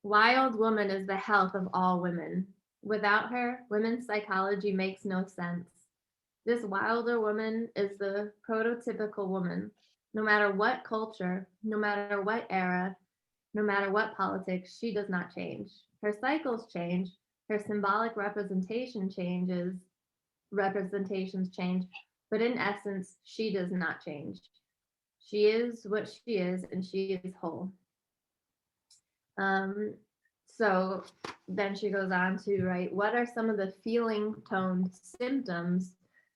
Wild woman is the health of all women. Without her, women's psychology makes no sense. This wilder woman is the prototypical woman. No matter what culture, no matter what era, no matter what politics, she does not change. Her cycles change, her symbolic representations change, but in essence, she does not change. She is what she is, and she is whole. Um, so then she goes on to write, what are some of the feeling toned symptoms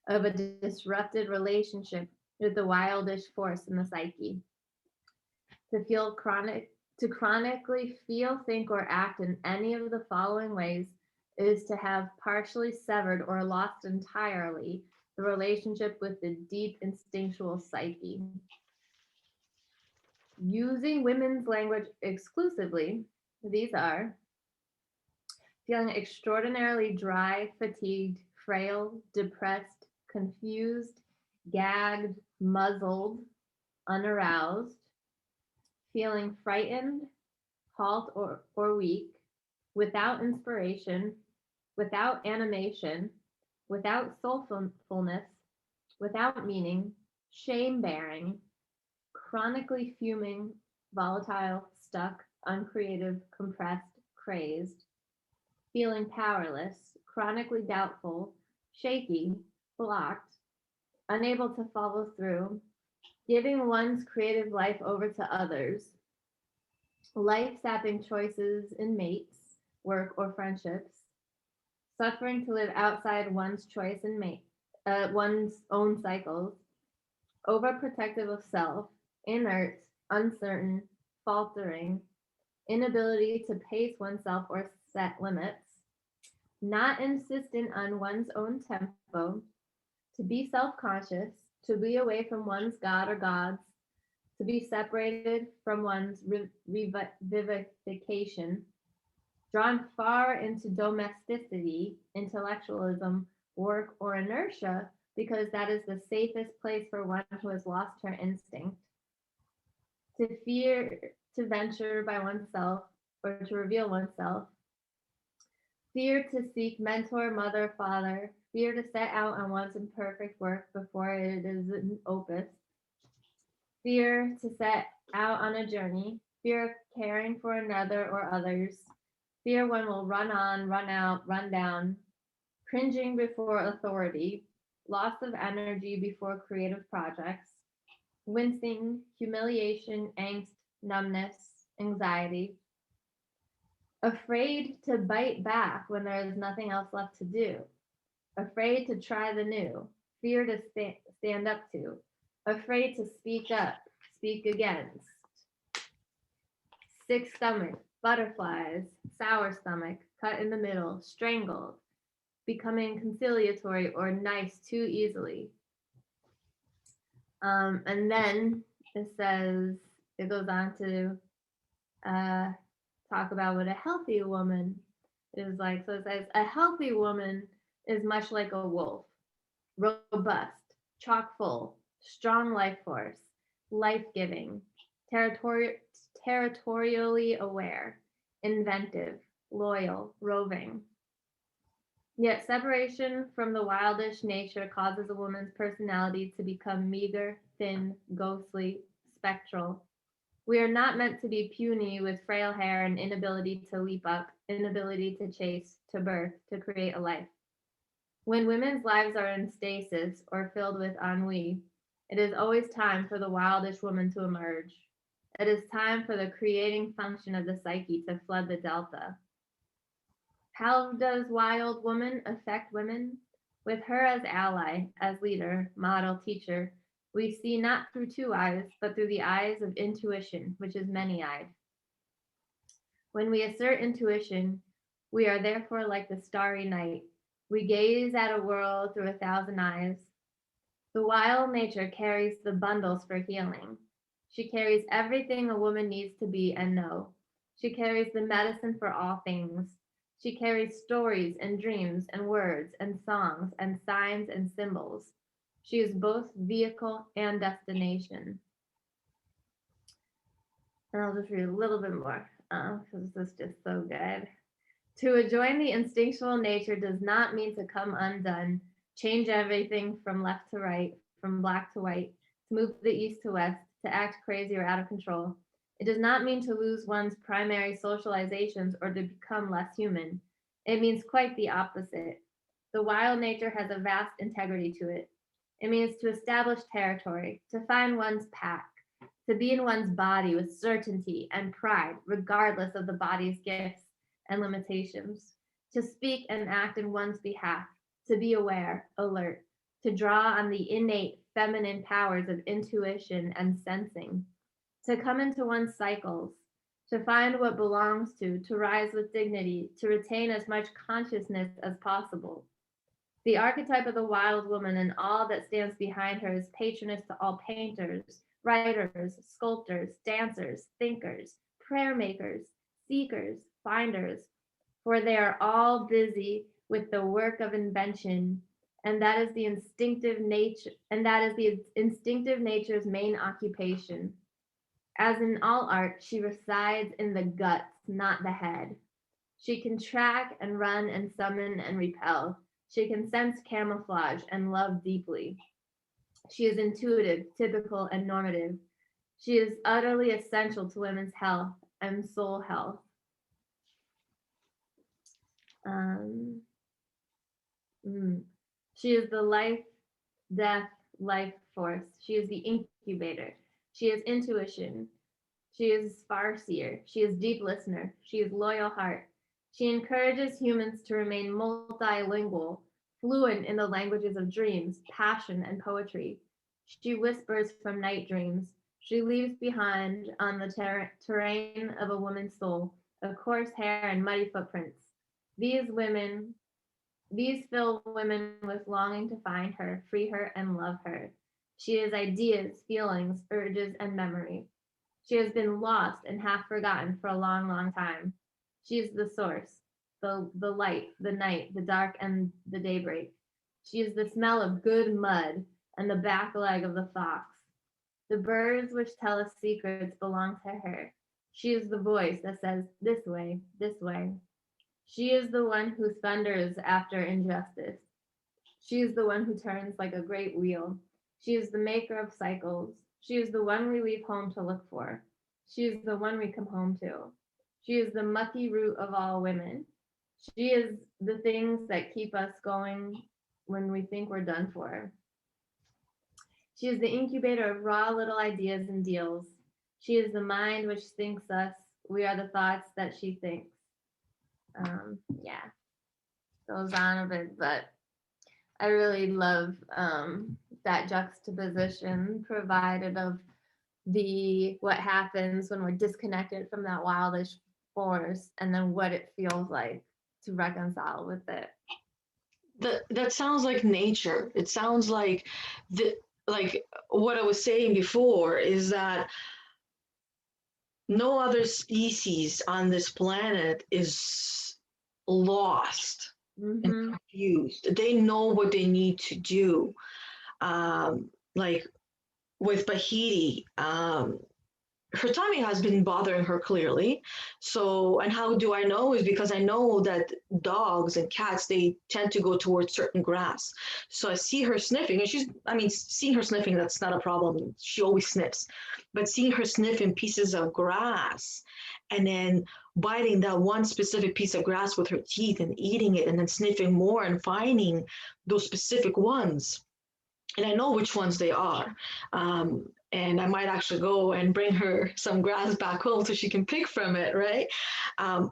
of a disrupted relationship with the wildish force in the psyche? To chronically feel, think, or act in any of the following ways is to have partially severed or lost entirely the relationship with the deep instinctual psyche. Using women's language exclusively, these are feeling extraordinarily dry, fatigued, frail, depressed, confused, gagged, muzzled, unaroused, feeling frightened, halt, or weak, without inspiration, without animation, without soulfulness, without meaning, shame bearing, chronically fuming, volatile, stuck, uncreative, compressed, crazed, feeling powerless, chronically doubtful, shaky, blocked, unable to follow through, giving one's creative life over to others, life sapping choices in mates, work, or friendships, suffering to live outside one's choice and one's own cycles, overprotective of self, inert, uncertain, faltering, inability to pace oneself or set limits, not insistent on one's own tempo, to be self conscious, to be away from one's god or gods, to be separated from one's revivification, drawn far into domesticity, intellectualism, work, or inertia, because that is the safest place for one who has lost her instinct, to fear to venture by oneself or to reveal oneself, fear to seek mentor, mother, father, fear to set out on one's imperfect work before it is an opus, fear to set out on a journey, fear of caring for another or others, fear one will run on, run out, run down, cringing before authority, loss of energy before creative projects, wincing, humiliation, angst, numbness, anxiety, afraid to bite back when there is nothing else left to do, afraid to try the new, fear to stand up to, afraid to speak up, speak against, sick stomach, butterflies, sour stomach, cut in the middle, strangled, becoming conciliatory or nice too easily. And then it goes on to uh, talk about what a healthy woman is like. So it says, a healthy woman is much like a wolf, robust, chock full, strong life force, life giving, territorially aware, inventive, loyal, roving. Yet separation from the wildish nature causes a woman's personality to become meager, thin, ghostly, spectral. We are not meant to be puny with frail hair and inability to leap up, inability to chase, to birth, to create a life. When women's lives are in stasis or filled with ennui, it is always time for the wildish woman to emerge. It is time for the creating function of the psyche to flood the delta. How does wild woman affect women? With her as ally, as leader, model, teacher, we see not through two eyes, but through the eyes of intuition, which is many eyed. When we assert intuition, we are therefore like the starry night. We gaze at a world through 1,000 eyes. The wild nature carries the bundles for healing. She carries everything a woman needs to be and know. She carries the medicine for all things. She carries stories and dreams and words and songs and signs and symbols. She is both vehicle and destination. And I'll just read a little bit more. Because this is just so good. To adjoin the instinctual nature does not mean to come undone, change everything from left to right, from black to white, to move the east to west, to act crazy or out of control. It does not mean to lose one's primary socializations or to become less human. It means quite the opposite. The wild nature has a vast integrity to it. It means to establish territory, to find one's pack, to be in one's body with certainty and pride, regardless of the body's gifts and limitations, to speak and act in one's behalf, to be aware, alert, to draw on the innate feminine powers of intuition and sensing, to come into one's cycles, to find what belongs to rise with dignity, to retain as much consciousness as possible. The archetype of the wild woman and all that stands behind her is patroness to all painters, writers, sculptors, dancers, thinkers, prayer makers, seekers, finders, for they are all busy with the work of invention, and that is the instinctive nature's main occupation. As in all art, she resides in the guts, not the head. She can track and run and summon and repel. She can sense camouflage and love deeply. She is intuitive, typical, and normative. She is utterly essential to women's health and soul health. She is the life, death, life force. She is the incubator. She is intuition. She is farseer. She is deep listener. She is loyal heart. She encourages humans to remain multilingual, fluent in the languages of dreams, passion, and poetry. She whispers from night dreams. She leaves behind on the terrain of a woman's soul a coarse hair and muddy footprints. These fill women with longing to find her, free her, and love her. She is ideas, feelings, urges, and memory. She has been lost and half forgotten for a long, long time. She is the source, the light, the night, the dark, and the daybreak. She is the smell of good mud and the back leg of the fox. The birds which tell us secrets belong to her. She is the voice that says, this way, this way. She is the one who thunders after injustice. She is the one who turns like a great wheel. She is the maker of cycles. She is the one we leave home to look for. She is the one we come home to. She is the mucky root of all women. She is the things that keep us going when we think we're done for. She is the incubator of raw little ideas and deals. She is the mind which thinks us. We are the thoughts that she thinks. Yeah, goes on a bit, but I really love that juxtaposition provided of what happens when we're disconnected from that wildish force, and then what it feels like to reconcile with it. That sounds like nature. It sounds like what I was saying before is that no other species on this planet is lost and confused. They know what they need to do. Like with Bahiti, her tummy has been bothering her clearly. So, and how do I know is because I know that dogs and cats, they tend to go towards certain grass. So I see her sniffing, and seeing her sniffing, that's not a problem. She always sniffs. But seeing her sniffing pieces of grass and then biting that one specific piece of grass with her teeth and eating it and then sniffing more and finding those specific ones. And I know which ones they are. And I might actually go and bring her some grass back home so she can pick from it, right?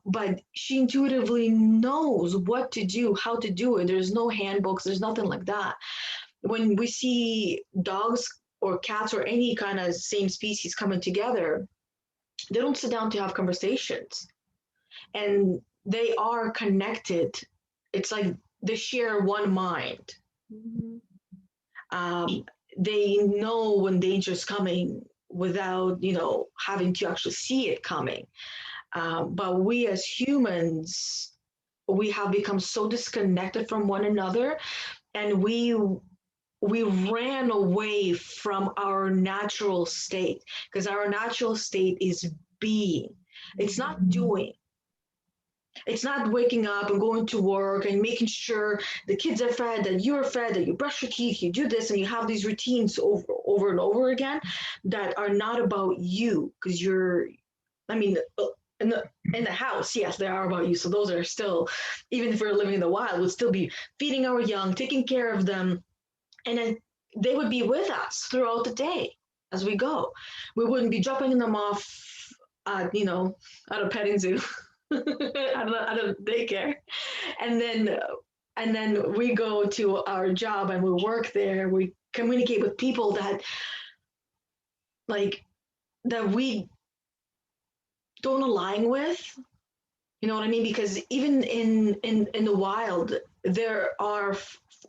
But she intuitively knows what to do, how to do it. There's no handbooks, there's nothing like that. When we see dogs or cats or any kind of same species coming together, they don't sit down to have conversations. And they are connected. It's like they share one mind. They know when danger's coming without, having to actually see it coming. But we as humans, we have become so disconnected from one another, and we ran away from our natural state, because our natural state is being. It's not doing. It's not waking up and going to work and making sure the kids are fed, that you're fed, that you brush your teeth, you do this, and you have these routines over and over again that are not about you. Because I mean, in the house, yes, they are about you. So those are still, even if we're living in the wild, would still be feeding our young, taking care of them, and then they would be with us throughout the day as we go. We wouldn't be dropping them off at, at a petting zoo. Out of daycare, and then we go to our job and we work there. We communicate with people that we don't align with. You know what I mean? Because even in the wild, there are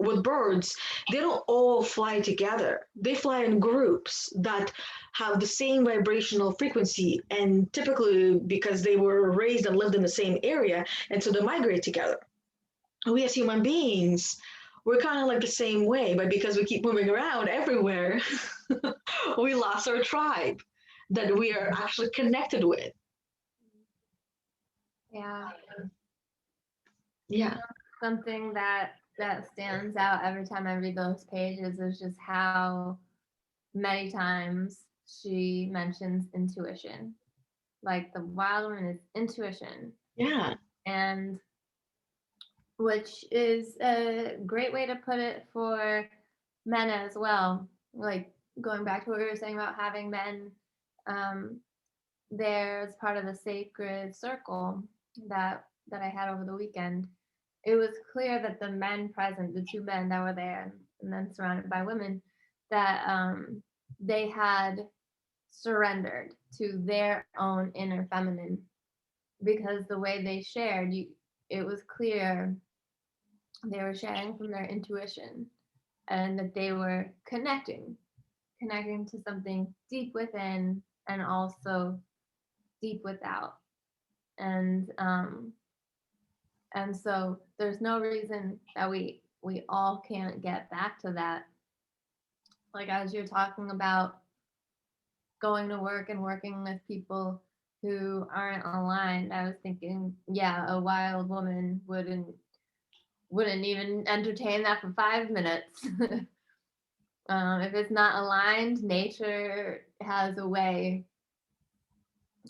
with birds, they don't all fly together. They fly in groups that have the same vibrational frequency, and typically because they were raised and lived in the same area, and so they migrate together. We as human beings, we're kind of like the same way, but because we keep moving around everywhere, we lost our tribe that we are actually connected with. Yeah. Yeah. Something that stands out every time I read those pages is just how many times she mentions intuition. Like the wild woman is intuition. Yeah. And which is a great way to put it for men as well. Like going back to what we were saying about having men there as part of the sacred circle that I had over the weekend. It was clear that the men present, the two men that were there and then surrounded by women, that they had surrendered to their own inner feminine, because the way they shared, it was clear they were sharing from their intuition, and that they were connecting to something deep within and also deep without. And so there's no reason that we all can't get back to that. Like as you're talking about going to work and working with people who aren't aligned, I was thinking, yeah, a wild woman wouldn't even entertain that for 5 minutes. If it's not aligned, nature has a way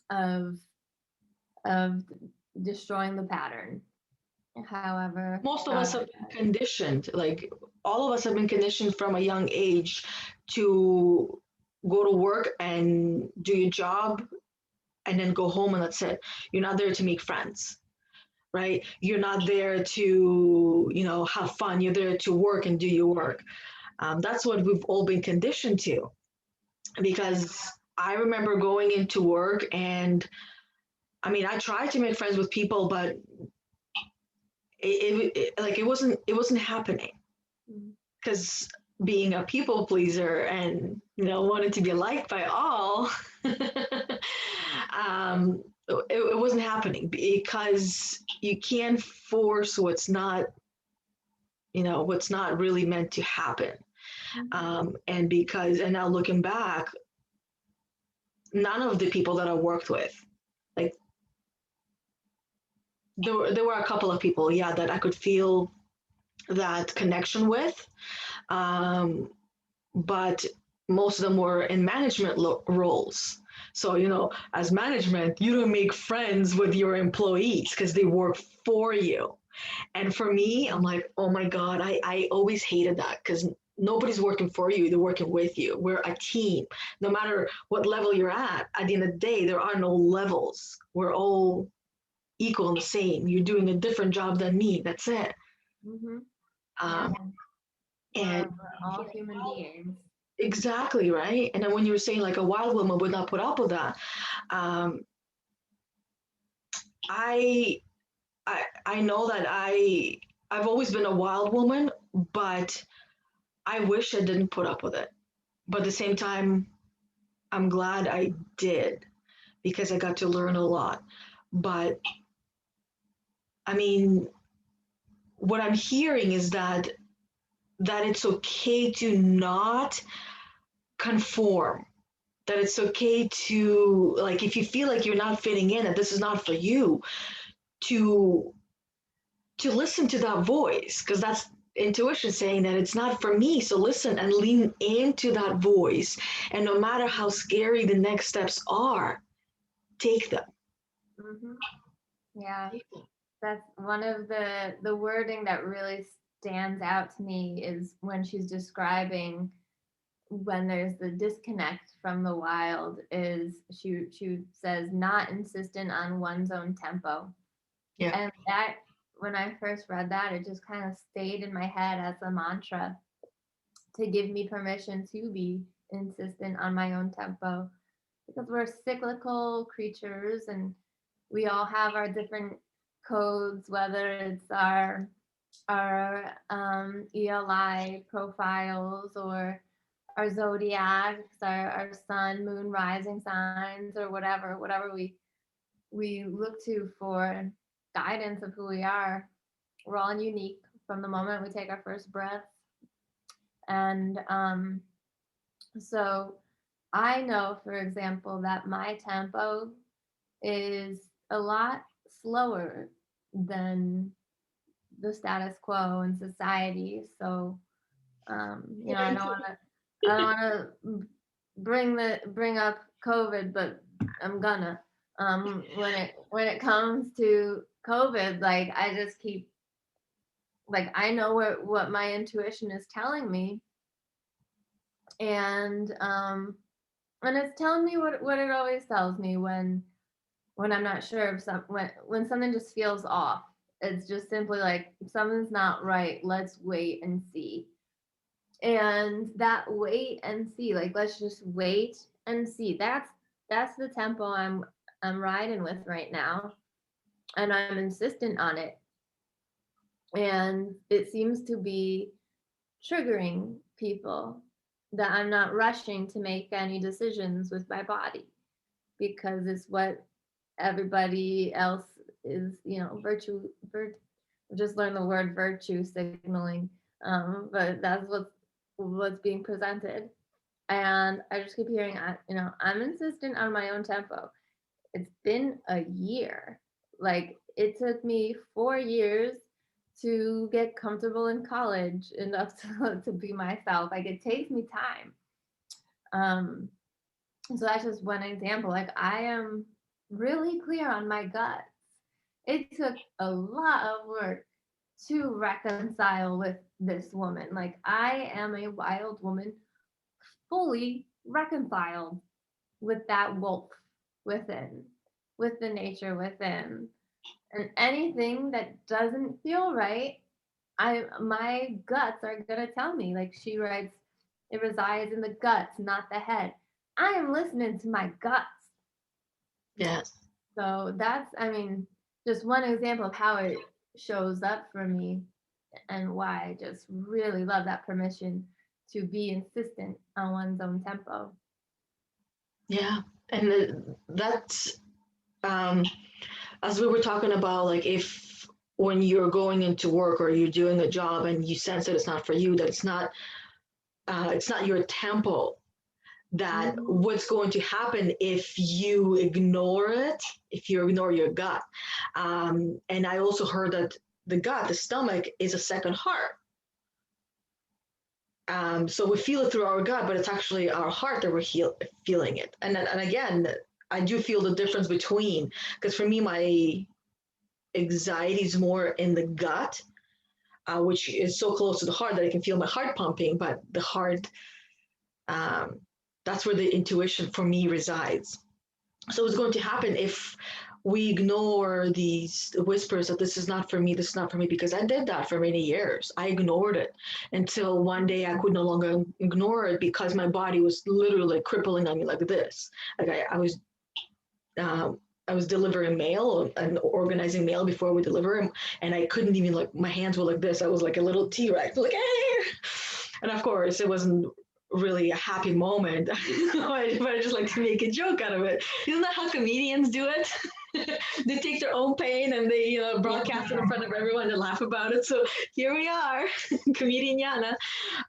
of destroying the pattern. However, most of us have been conditioned, like all of us have been conditioned from a young age to go to work and do your job and then go home, and that's it. You're not there to make friends, right? You're not there to have fun. You're there to work and do your work. That's what we've all been conditioned to, because I remember going into work, and I mean, I tried to make friends with people, but it wasn't happening, because being a people pleaser and wanted to be liked by all, it wasn't happening, because you can't force what's not really meant to happen. And now looking back, none of the people that I worked with, like, there were a couple of people, yeah, that I could feel that connection with, but most of them were in management roles. So as management, you don't make friends with your employees because they work for you. And for me, I'm like, oh my God, I always hated that, because nobody's working for you, they're working with you. We're a team. No matter what level you're at the end of the day, there are no levels. We're all equal and the same. You're doing a different job than me. That's it. Mm-hmm. And we're all human beings. Exactly, right? And then when you were saying like a wild woman would not put up with that, I know that I've always been a wild woman, but I wish I didn't put up with it. But at the same time, I'm glad I did, because I got to learn a lot. But I mean, what I'm hearing is that it's okay to not conform, that it's okay to, like, if you feel like you're not fitting in, that this is not for you, to listen to that voice, because that's intuition saying that it's not for me. So listen and lean into that voice. And no matter how scary the next steps are, take them. Mm-hmm. Yeah, that's one of the wording that really stands out to me is when she's describing when there's the disconnect from the wild, is she says not insistent on one's own tempo. Yeah. And that, when I first read that, it just kind of stayed in my head as a mantra to give me permission to be insistent on my own tempo, because we're cyclical creatures and we all have our different codes, whether it's our ELI profiles or our zodiacs, our sun, moon, rising signs, or whatever we look to for guidance of who we are. We're all unique from the moment we take our first breath. And so I know, for example, that my tempo is a lot slower than the status quo in society. So, I don't want to bring up COVID, but I'm gonna. When it comes to COVID, like I just keep, like I know what my intuition is telling me, and it's telling me what it always tells me when I'm not sure of when something just feels off. It's just simply like something's not right. Let's wait and see. And that wait and see, like let's just wait and see. That's the tempo I'm riding with right now, and I'm insistent on it. And it seems to be triggering people that I'm not rushing to make any decisions with my body, because it's what everybody else is, just learn the word virtue signaling, but that's what's being presented. And I just keep hearing, I'm insistent on my own tempo. It's been a year. Like it took me 4 years to get comfortable in college enough to be myself. Like it takes me time. So that's just one example. Like I am really clear on my guts. It took a lot of work to reconcile with this woman. Like I am a wild woman, fully reconciled with that wolf within, with the nature within. And anything that doesn't feel right, my guts are gonna tell me. Like she writes, it resides in the guts, not the head. I am listening to my guts. Yes. So that's, just one example of how it shows up for me, and why I just really love that permission to be insistent on one's own tempo. Yeah. And that's, as we were talking about, like if when you're going into work or you're doing a job and you sense that it's not for you, that it's not your tempo, that what's going to happen if you ignore it, if you ignore your gut. And I also heard that the gut, the stomach, is a second heart. So we feel it through our gut, but it's actually our heart that we're feeling it. And again, I do feel the difference between, because for me, my anxiety is more in the gut, which is so close to the heart that I can feel my heart pumping, but the heart, that's where the intuition for me resides. So what's going to happen if we ignore these whispers that this is not for me, this is not for me, because I did that for many years. I ignored it until one day I could no longer ignore it, because my body was literally crippling on me like this. Like I was delivering mail and organizing mail before we deliver them, and I couldn't even, like, my hands were like this. I was like a little T-Rex, like, hey! And of course, it wasn't really a happy moment, but I just like to make a joke out of it. Isn't that how comedians do it? They take their own pain and they broadcast it in front of everyone and laugh about it. So here we are, comedian Yana.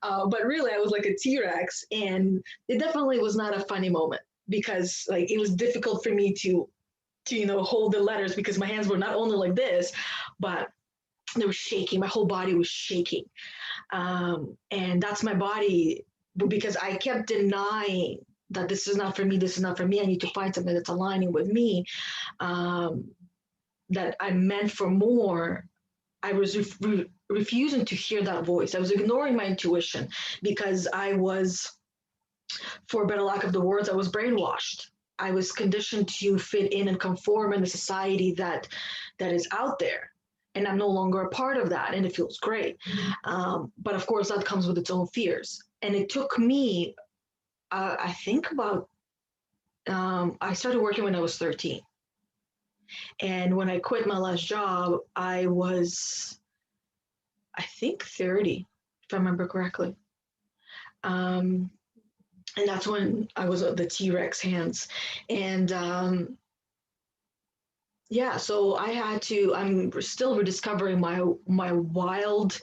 But really, I was like a T-Rex, and it definitely was not a funny moment. because like it was difficult for me to hold the letters because my hands were not only like this, but they were shaking. My whole body was shaking. And that's my body, because I kept denying that this is not for me, this is not for me. I need to find something that's aligning with me, that I'm meant for more. I was refusing to hear that voice. I was ignoring my intuition because I was, for better lack of the words, I was brainwashed. I was conditioned to fit in and conform in the society that is out there, and I'm no longer a part of that, and it feels great. But of course, that comes with its own fears. And it took me, I think about, I started working when I was 13, and when I quit my last job, I was, I think, 30, if I remember correctly. And that's when I was the T-Rex hands. And yeah, so I had to, I'm still rediscovering my wild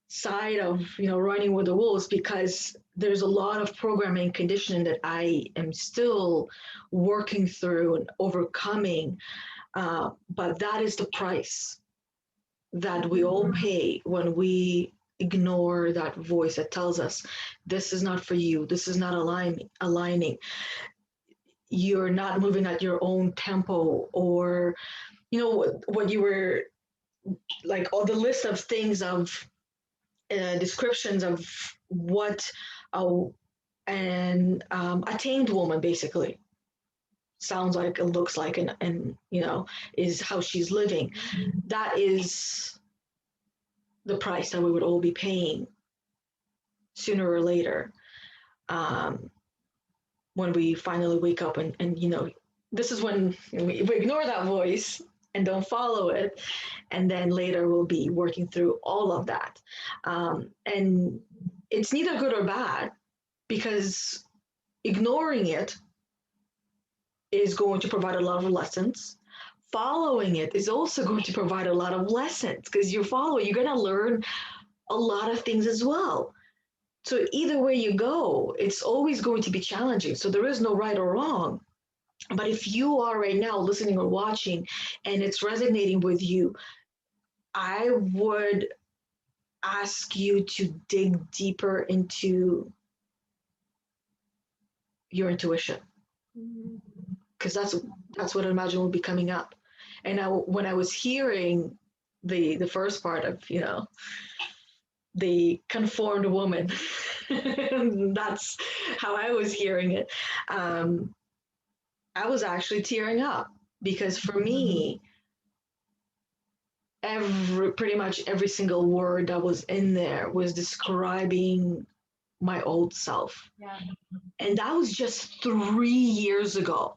side of, running with the wolves, because there's a lot of programming conditioning that I am still working through and overcoming. But that is the price that we all pay when we ignore that voice that tells us this is not for you, this is not aligning, you're not moving at your own tempo, or what you were like, all the list of things of descriptions of what an attained woman basically sounds like and looks like, and is how she's living. That is the price that we would all be paying sooner or later, when we finally wake up and this is when we ignore that voice and don't follow it, and then later we'll be working through all of that. And it's neither good or bad, because ignoring it is going to provide a lot of lessons. Following it is also going to provide a lot of lessons, because you're going to learn a lot of things as well. So either way you go, it's always going to be challenging. So there is no right or wrong. But if you are right now listening or watching and it's resonating with you, I would ask you to dig deeper into your intuition, because that's what I imagine will be coming up. And when I was hearing the first part of the conformed woman, that's how I was hearing it. I was actually tearing up, because for me, pretty much every single word that was in there was describing my old self. Yeah. And that was just 3 years ago.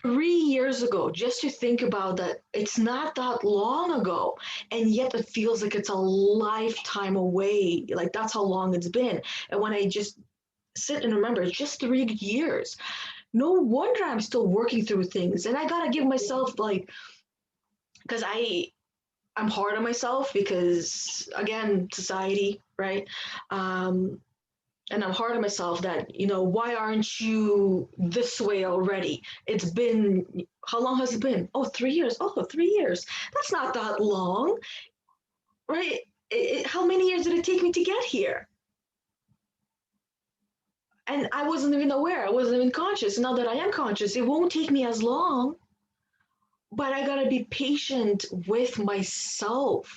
3 years ago, just to think about that, it's not that long ago, and yet it feels like it's a lifetime away. Like, that's how long it's been. And when I just sit and remember, it's just 3 years. No wonder I'm still working through things. And I gotta give myself, like, because I'm hard on myself, because again, society, right? And I'm hard on myself that, why aren't you this way already? It's been, how long has it been? Oh, 3 years. Oh, 3 years. That's not that long, right? How many years did it take me to get here? And I wasn't even aware. I wasn't even conscious. Now that I am conscious, it won't take me as long. But I gotta be patient with myself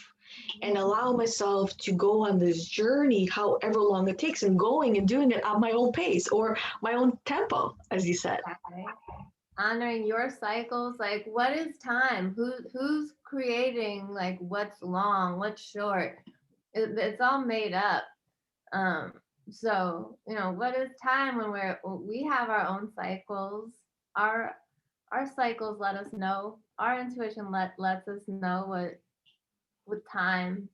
and allow myself to go on this journey, however long it takes, and going and doing it at my own pace or my own tempo, as you said. Okay. Honoring your cycles, like, what is time? Who's creating, like, what's long, what's short? It's all made up. So what is time when we have our own cycles? Our cycles let us know. Our intuition lets us know what time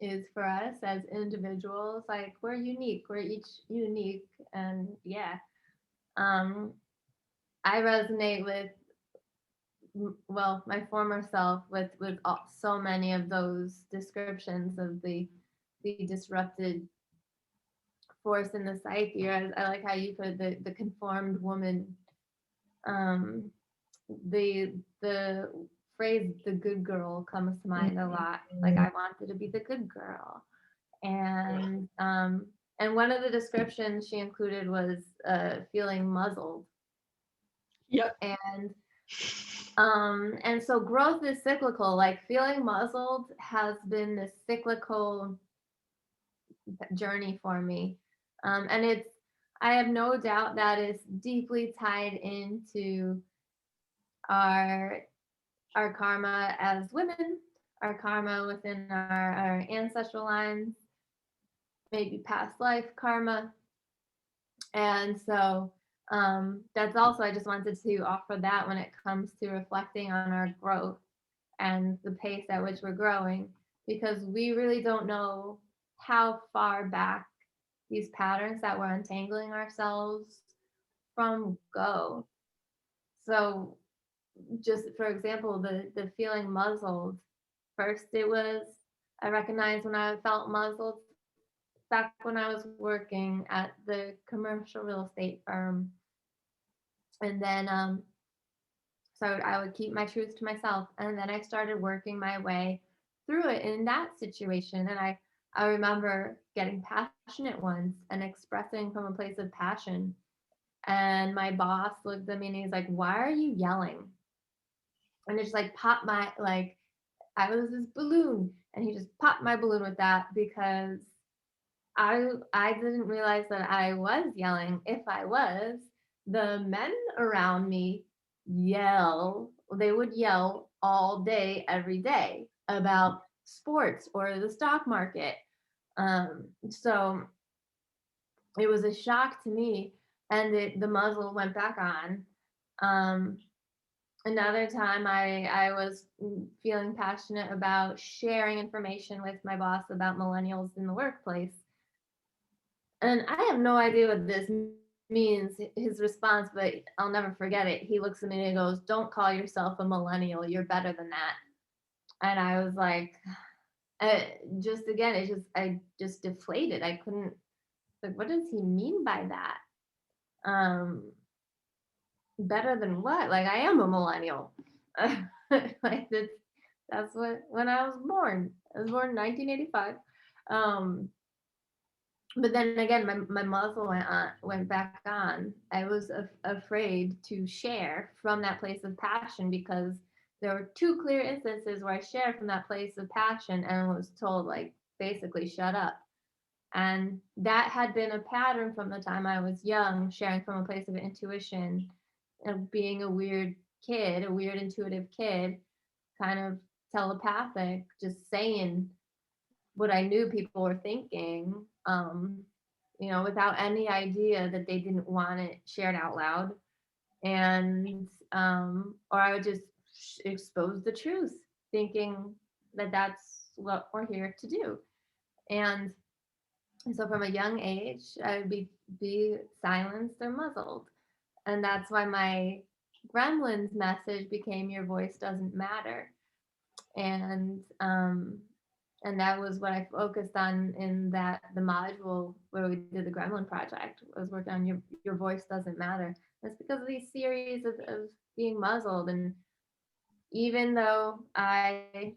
is for us as individuals. Like, we're unique. We're each unique, and yeah. I resonate with, well, my former self with so many of those descriptions of the disrupted force in the psyche, or I like how you put the conformed woman. The phrase "the good girl" comes to mind a lot. Like, I wanted to be the good girl, and one of the descriptions she included was feeling muzzled. Yep. And so growth is cyclical. Like, feeling muzzled has been this cyclical journey for me. And I have no doubt that it's deeply tied into our karma as women, our karma within our ancestral lines, maybe past life karma. And so that's also, I just wanted to offer that when it comes to reflecting on our growth and the pace at which we're growing, because we really don't know how far back these patterns that we're untangling ourselves from go. So just for example, the feeling muzzled, first it was, I recognized when I felt muzzled back when I was working at the commercial real estate firm. And then so I would keep my truth to myself, and then I started working my way through it in that situation. And I remember getting passionate once and expressing from a place of passion, and my boss looked at me and he's like, "Why are you yelling?" And it just like popped my, like, I was this balloon, and he just popped my balloon with that, because I didn't realize that I was yelling. If I was, the men around me they would yell all day, every day about sports or the stock market. So it was a shock to me, and the muzzle went back on. Another time I was feeling passionate about sharing information with my boss about millennials in the workplace. And I have no idea what this means, his response, but I'll never forget it. He looks at me and he goes, "Don't call yourself a millennial. You're better than that." And I was like, just again, I just deflated. I couldn't, like, what does he mean by that? Better than what? Like, I am a millennial. Like, that's what, when I was born. I was born in 1985. But then again, my muzzle went back on. I was afraid to share from that place of passion, because there were two clear instances where I shared from that place of passion and was told, like, basically shut up. And that had been a pattern from the time I was young, sharing from a place of intuition, of being a weird kid, a weird intuitive kid, kind of telepathic, just saying what I knew people were thinking, without any idea that they didn't want it shared out loud. And, or I would just expose the truth, thinking that that's what we're here to do. And so from a young age, I would be silenced or muzzled. And that's why my Gremlins message became "Your voice doesn't matter." And that was what I focused on in the module where we did the Gremlin project. I was working on your voice doesn't matter. That's because of these series of being muzzled. And even though I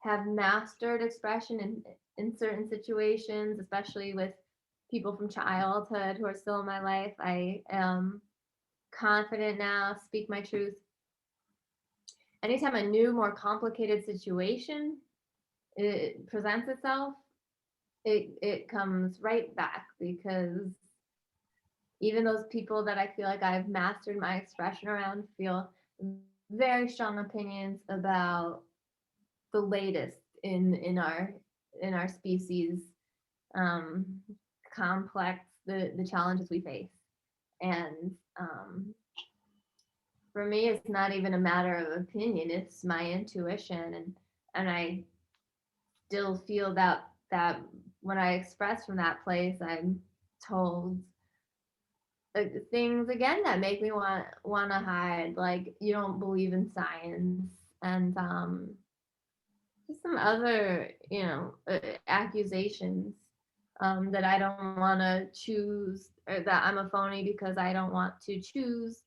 have mastered expression in certain situations, especially with people from childhood who are still in my life, I am confident now, speak my truth. Anytime a new, more complicated situation it presents itself, it comes right back, because even those people that I feel like I've mastered my expression around feel very strong opinions about the latest in our species, complex, the challenges we face. And for me, it's not even a matter of opinion, it's my intuition. And I still feel that when I express from that place, I'm told things again that make me want to hide, like, you don't believe in science, and just some other accusations. that I don't want to choose, or that I'm a phony because I don't want to choose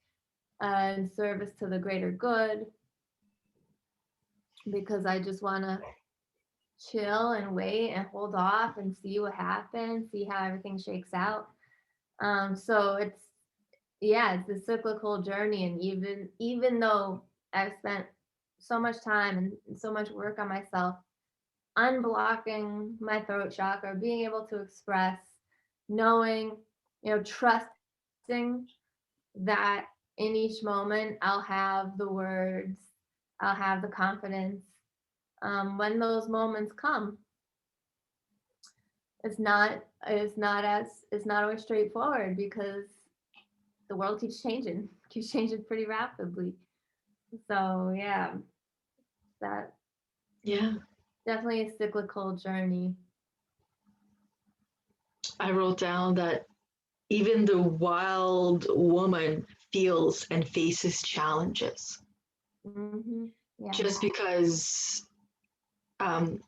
in service to the greater good, because I just want to chill and wait and hold off and see what happens, see how everything shakes out. So it's a cyclical journey, and even though I've spent so much time and so much work on myself, unblocking my throat chakra, being able to express, knowing, trusting that in each moment I'll have the words, I'll have the confidence. When those moments come, it's not always straightforward, because the world keeps changing pretty rapidly. So yeah, that Yeah. definitely a cyclical journey. I wrote down that even the wild woman feels and faces challenges. Mm-hmm. Yeah. Just because, um,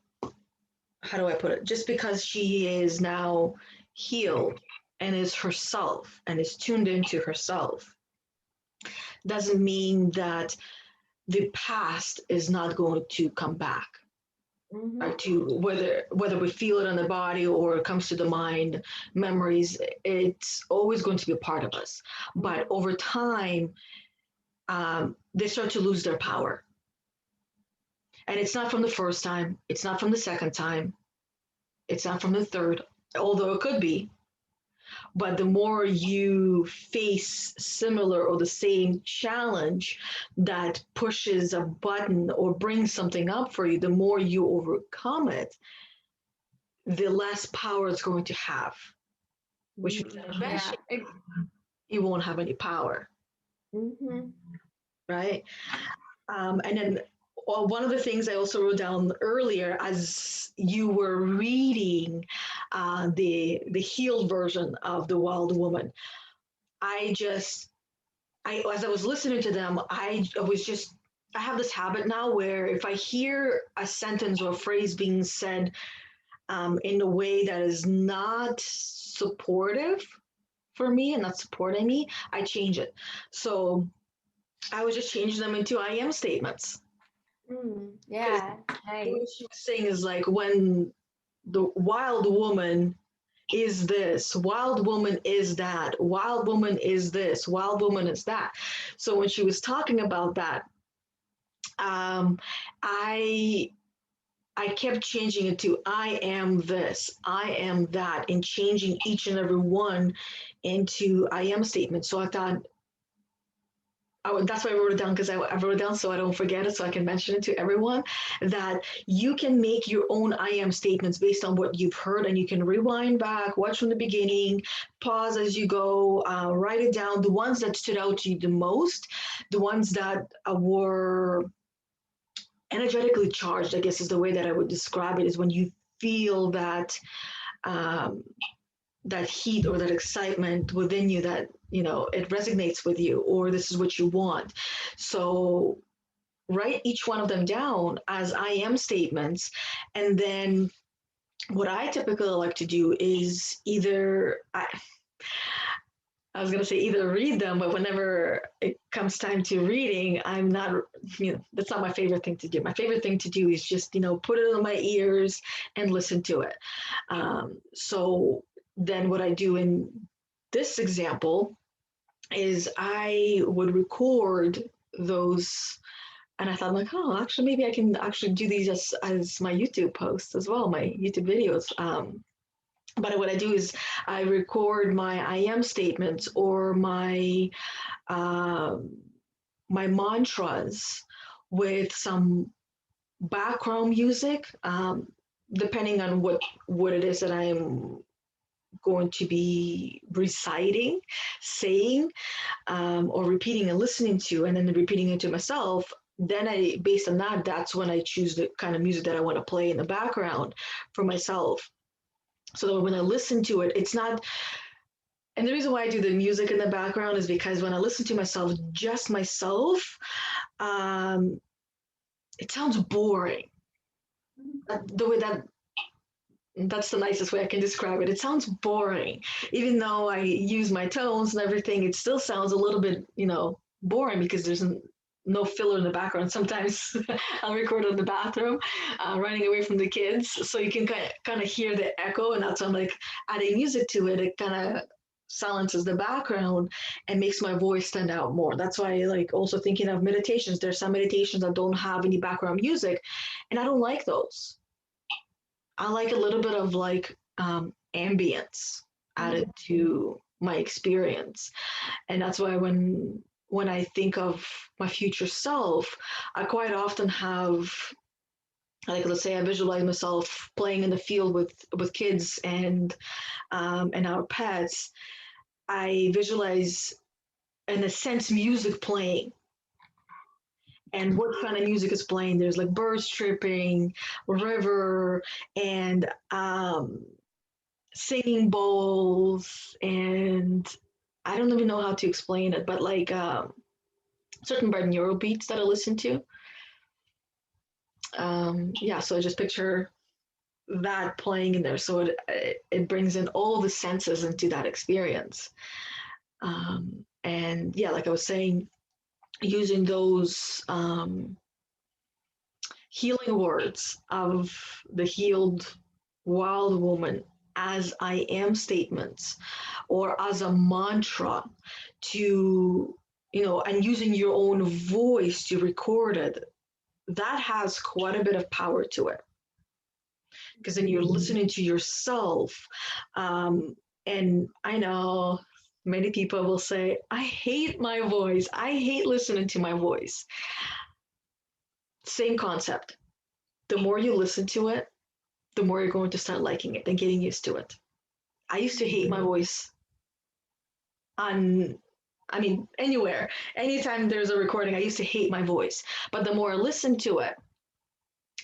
how do I put it? Just because she is now healed and is herself and is tuned into herself doesn't mean that the past is not going to come back. Mm-hmm. Right, to whether we feel it in the body or it comes to the mind, memories, it's always going to be a part of us. But over time, they start to lose their power. And it's not from the first time, it's not from the second time, it's not from the third, although it could be. But the more you face similar or the same challenge that pushes a button or brings something up for you, the more you overcome it, the less power it's going to have, which means that eventually you won't have any power. Mm-hmm. Right? And then one of the things I also wrote down earlier, as you were reading the healed version of The Wild Woman, as I was listening to them, I have this habit now where if I hear a sentence or a phrase being said in a way that is not supportive for me and not supporting me, I change it. So I would just change them into I am statements. Yeah, nice. What she was saying is like, when the wild woman is this, wild woman is that, wild woman is this, wild woman is that. So when she was talking about that, I kept changing it to I am this, I am that, and changing each and every one into I am statements. So I thought, that's why I wrote it down, because I wrote it down so I don't forget it, so I can mention it to everyone, that you can make your own I am statements based on what you've heard, and you can rewind back, watch from the beginning, pause as you go, write it down, the ones that stood out to you the most, the ones that were energetically charged, I guess is the way that I would describe it, is when you feel that that heat or that excitement within you, that it resonates with you, or this is what you want. So write each one of them down as I am statements. And then what I typically like to do is I was going to say either read them, but whenever it comes time to reading, I'm not, that's not my favorite thing to do. My favorite thing to do is just, put it in my ears and listen to it. So then what I do in this example is I would record those, and I thought, like, oh, actually, maybe I can actually do these as my YouTube posts as well, my YouTube videos. But what I do is I record my I am statements or my my mantras with some background music, depending on what it is that I'm going to be reciting, saying, or repeating and listening to, and then repeating it to myself. Then based on that, that's when I choose the kind of music that I want to play in the background for myself. So that when I listen to it, it's not. And the reason why I do the music in the background is because when I listen to myself, just myself, it sounds boring. The way that That's the nicest way I can describe it. It sounds boring. Even though I use my tones and everything, it still sounds a little bit, boring because there's no filler in the background. Sometimes I'll record in the bathroom, running away from the kids, so you can kind of hear the echo, and that's why I'm like adding music to it. It kind of silences the background and makes my voice stand out more. That's why I like also thinking of meditations. There's some meditations that don't have any background music, and I don't like those. I like a little bit of like ambience added to my experience, and that's why when I think of my future self, I quite often have, like, let's say I visualize myself playing in the field with kids and our pets. I visualize, in a sense, music playing. And what kind of music is playing? There's like birds chirping, river, and singing bowls, and I don't even know how to explain it, but like certain binaural beats that I listen to. Yeah, so I just picture that playing in there, so it brings in all the senses into that experience. And yeah, like I was saying, using those healing words of the healed wild woman as I am statements or as a mantra to, and using your own voice to record it, that has quite a bit of power to it. Because then you're listening to yourself. And I know many people will say, I hate my voice. I hate listening to my voice. Same concept. The more you listen to it, the more you're going to start liking it and getting used to it. I used to hate my voice anywhere. Anytime there's a recording, I used to hate my voice. But the more I listened to it,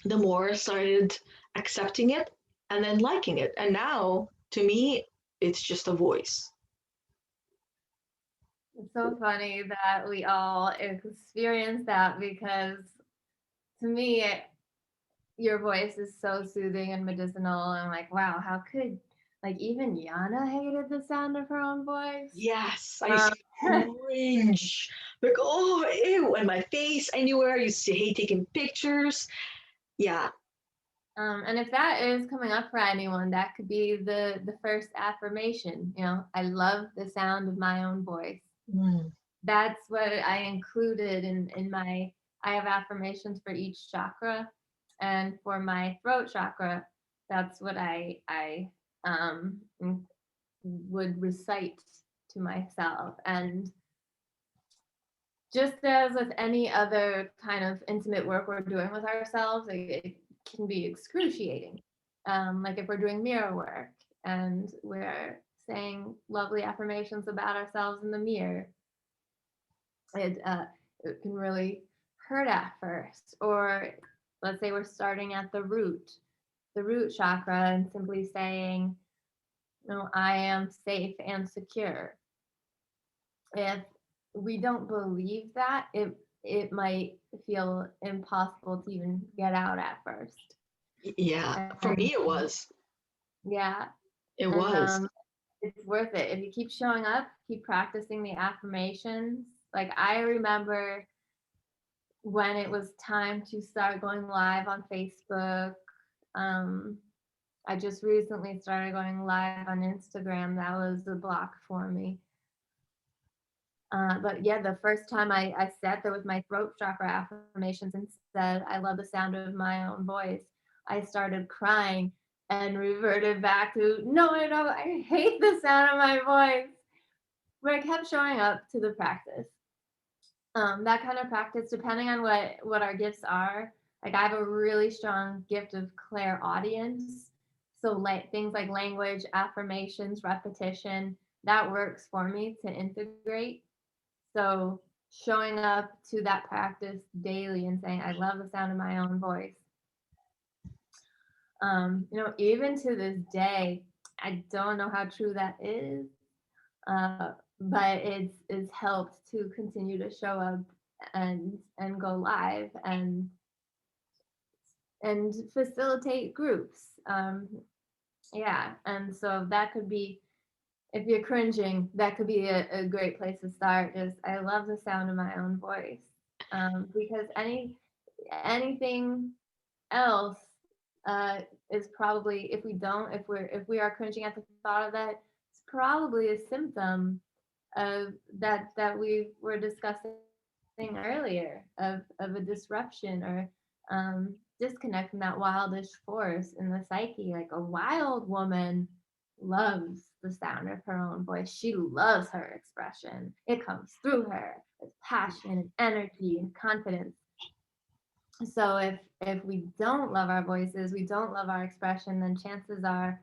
the more I started accepting it and then liking it. And now, to me, it's just a voice. It's so funny that we all experience that, because to me, your voice is so soothing and medicinal. And like, wow, how could, like, even Yana hated the sound of her own voice? Yes, I used to cringe. Like, oh, ew, and my face anywhere. I used to hate taking pictures. Yeah. And if that is coming up for anyone, that could be the first affirmation. I love the sound of my own voice. That's what I included in my. I have affirmations for each chakra, and for my throat chakra, that's what I would recite to myself. And just as with any other kind of intimate work we're doing with ourselves, it can be excruciating. Like if we're doing mirror work and we're saying lovely affirmations about ourselves in the mirror, it can really hurt at first. Or let's say we're starting at the root chakra, and simply saying, I am safe and secure. If we don't believe that, it might feel impossible to even get out at first. Yeah, for me it was. Yeah. It was. It's worth it. If you keep showing up, keep practicing the affirmations. Like I remember when it was time to start going live on Facebook. I just recently started going live on Instagram. That was a block for me. But yeah, the first time I sat there with my throat chakra affirmations and said, I love the sound of my own voice, I started crying and reverted back to, no, I hate the sound of my voice. But I kept showing up to the practice. That kind of practice, depending on what our gifts are. Like I have a really strong gift of clairaudience. So like things like language, affirmations, repetition, that works for me to integrate. So showing up to that practice daily and saying, I love the sound of my own voice. Even to this day, I don't know how true that is, but it's helped to continue to show up and go live and facilitate groups. Yeah. And so that could be, if you're cringing, that could be a great place to start. Just, I love the sound of my own voice. Because anything else is probably, if we don't, if we are cringing at the thought of that, it's probably a symptom of that we were discussing earlier, of a disruption or disconnect from that wildish force in the psyche. Like a wild woman loves the sound of her own voice. She loves her expression. It comes through her with passion and energy and confidence. So if we don't love our voices, we don't love our expression, then chances are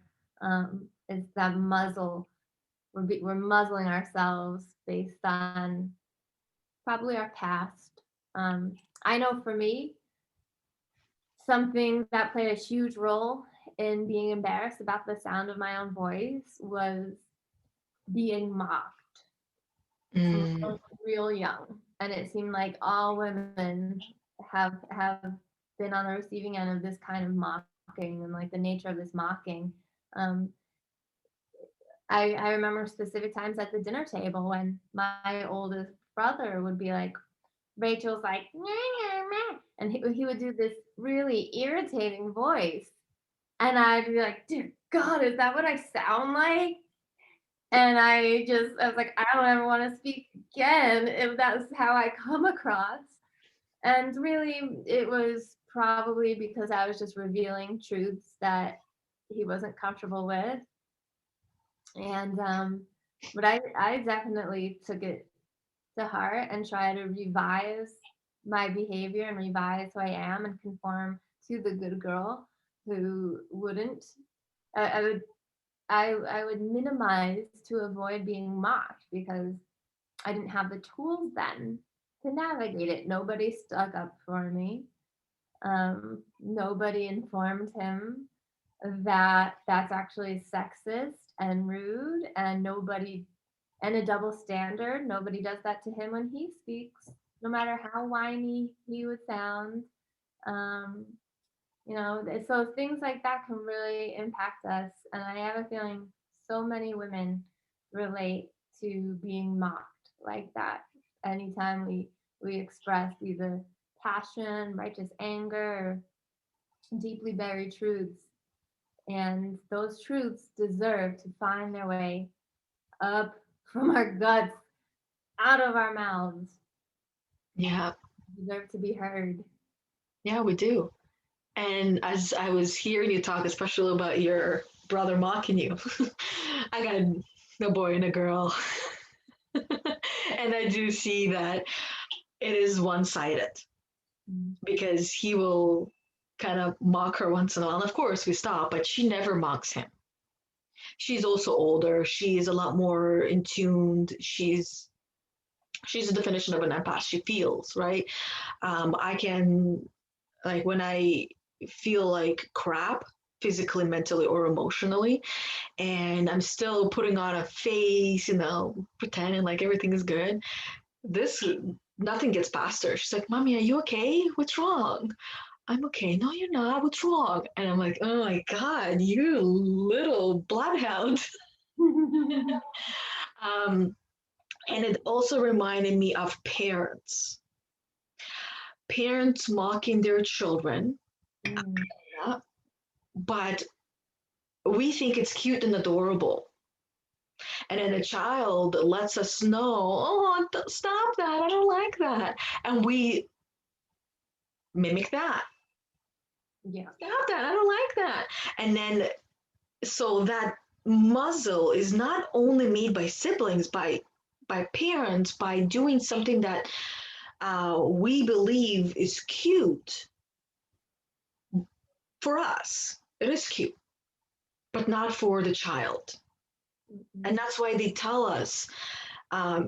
it's that muzzle. We're muzzling ourselves based on probably our past. I know for me, something that played a huge role in being embarrassed about the sound of my own voice was being mocked from Mm, real young. And it seemed like all women have been on the receiving end of this kind of mocking, and like the nature of this mocking. Um, I remember specific times at the dinner table when my oldest brother would be like, Rachel's like, "Nyeh, nyeh, nyeh," and he would do this really irritating voice. And I'd be like, dear God, is that what I sound like? And I was like, I don't ever want to speak again if that's how I come across. And really, it was probably because I was just revealing truths that he wasn't comfortable with. And, but I definitely took it to heart and try to revise my behavior and revise who I am and conform to the good girl who wouldn't. I would I would minimize to avoid being mocked because I didn't have the tools then to navigate it. Nobody stuck up for me. Nobody informed him that that's actually sexist and rude, and nobody, and a double standard. Nobody does that to him when he speaks, no matter how whiny he would sound. Um, so things like that can really impact us. And I have a feeling so many women relate to being mocked like that anytime we express either passion, righteous anger, or deeply buried truths. And those truths deserve to find their way up from our guts, out of our mouths, yeah, deserve to be heard. yeah, we do. And as I was hearing you talk, especially about your brother mocking you, I got a boy and a girl. And I do see that it is one sided Mm. because he will kind of mock her once in a while. And of course, we stop, but she never mocks him. She's also older. She is a lot more in tuned. She's the definition of an empath. She feels, right? I can, like, when I feel like crap, physically, mentally, or emotionally, and I'm still putting on a face, pretending like everything is good. This Nothing gets past her. She's like, "Mommy, are you okay? What's wrong?" I'm okay. No, you're not. What's wrong? And I'm like, oh my God, you little bloodhound. um, and it also reminded me of parents mocking their children, Mm. yeah, but we think it's cute and adorable. And then the child lets us know, oh, stop that. I don't like that. And we mimic that. Yeah. Stop that. I don't like that. And then, so that muzzle is not only made by siblings, by parents, by doing something that we believe is cute for us. It is cute, but not for the child. And Mm-mm. that's why they tell us,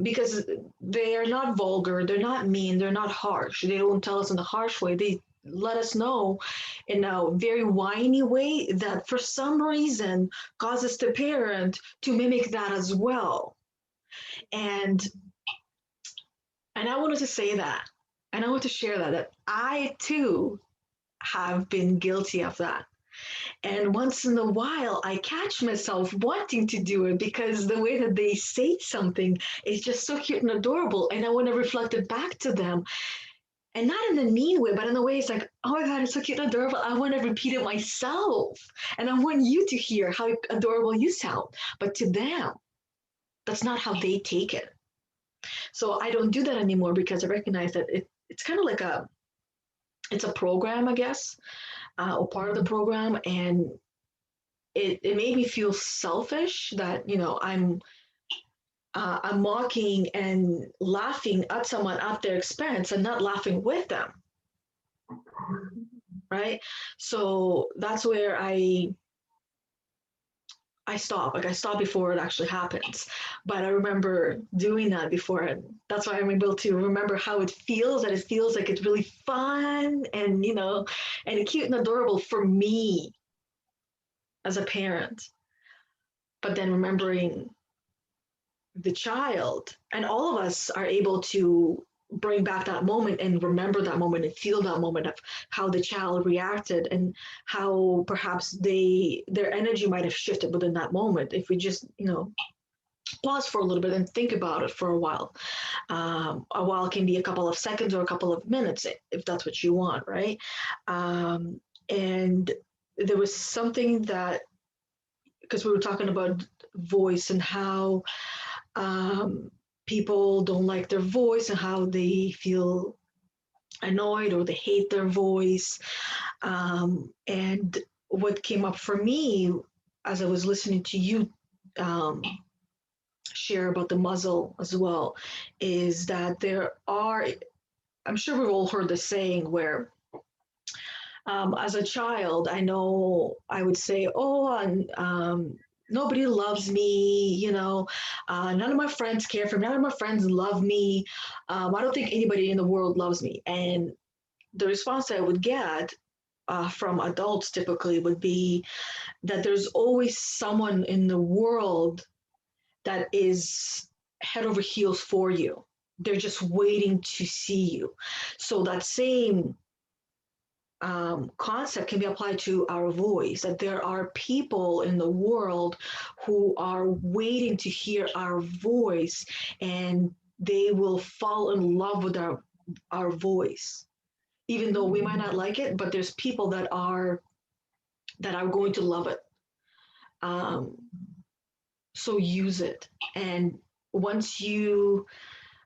because they are not vulgar, they're not mean, they're not harsh. They don't tell us in a harsh way. They let us know in a very whiny way that for some reason causes the parent to mimic that as well. And and I wanted to say that, and I want to share that I too have been guilty of that. And once in a while, I catch myself wanting to do it because the way that they say something is just so cute and adorable. And I want to reflect it back to them. And not in a mean way, but in a way it's like, oh my God, it's so cute and adorable. I want to repeat it myself. And I want you to hear how adorable you sound. But to them, that's not how they take it. So I don't do that anymore because I recognize that it's kind of like it's a program, I guess, or part of the program. And it made me feel selfish that, I'm mocking and laughing at someone at their expense and not laughing with them. Right. So that's where I stop. Like I stop before it actually happens. But I remember doing that before. And that's why I'm able to remember how it feels, that it feels like it's really fun and, and cute and adorable for me as a parent. But then remembering the child, and all of us are able to bring back that moment and remember that moment and feel that moment of how the child reacted and how perhaps their energy might have shifted within that moment if we just pause for a little bit and think about it for a while. A while can be a couple of seconds or a couple of minutes if that's what you want, right? And there was something that, because we were talking about voice and how people don't like their voice and how they feel annoyed or they hate their voice. And what came up for me as I was listening to you share about the muzzle as well is that I'm sure we've all heard the saying where as a child, I know I would say, nobody loves me, none of my friends care for me, none of my friends love me. I don't think anybody in the world loves me. And the response I would get from adults typically would be that there's always someone in the world that is head over heels for you. They're just waiting to see you. So that same concept can be applied to our voice, that there are people in the world who are waiting to hear our voice and they will fall in love with our voice, even though we might not like it, but there's people that are going to love it. So use it. And once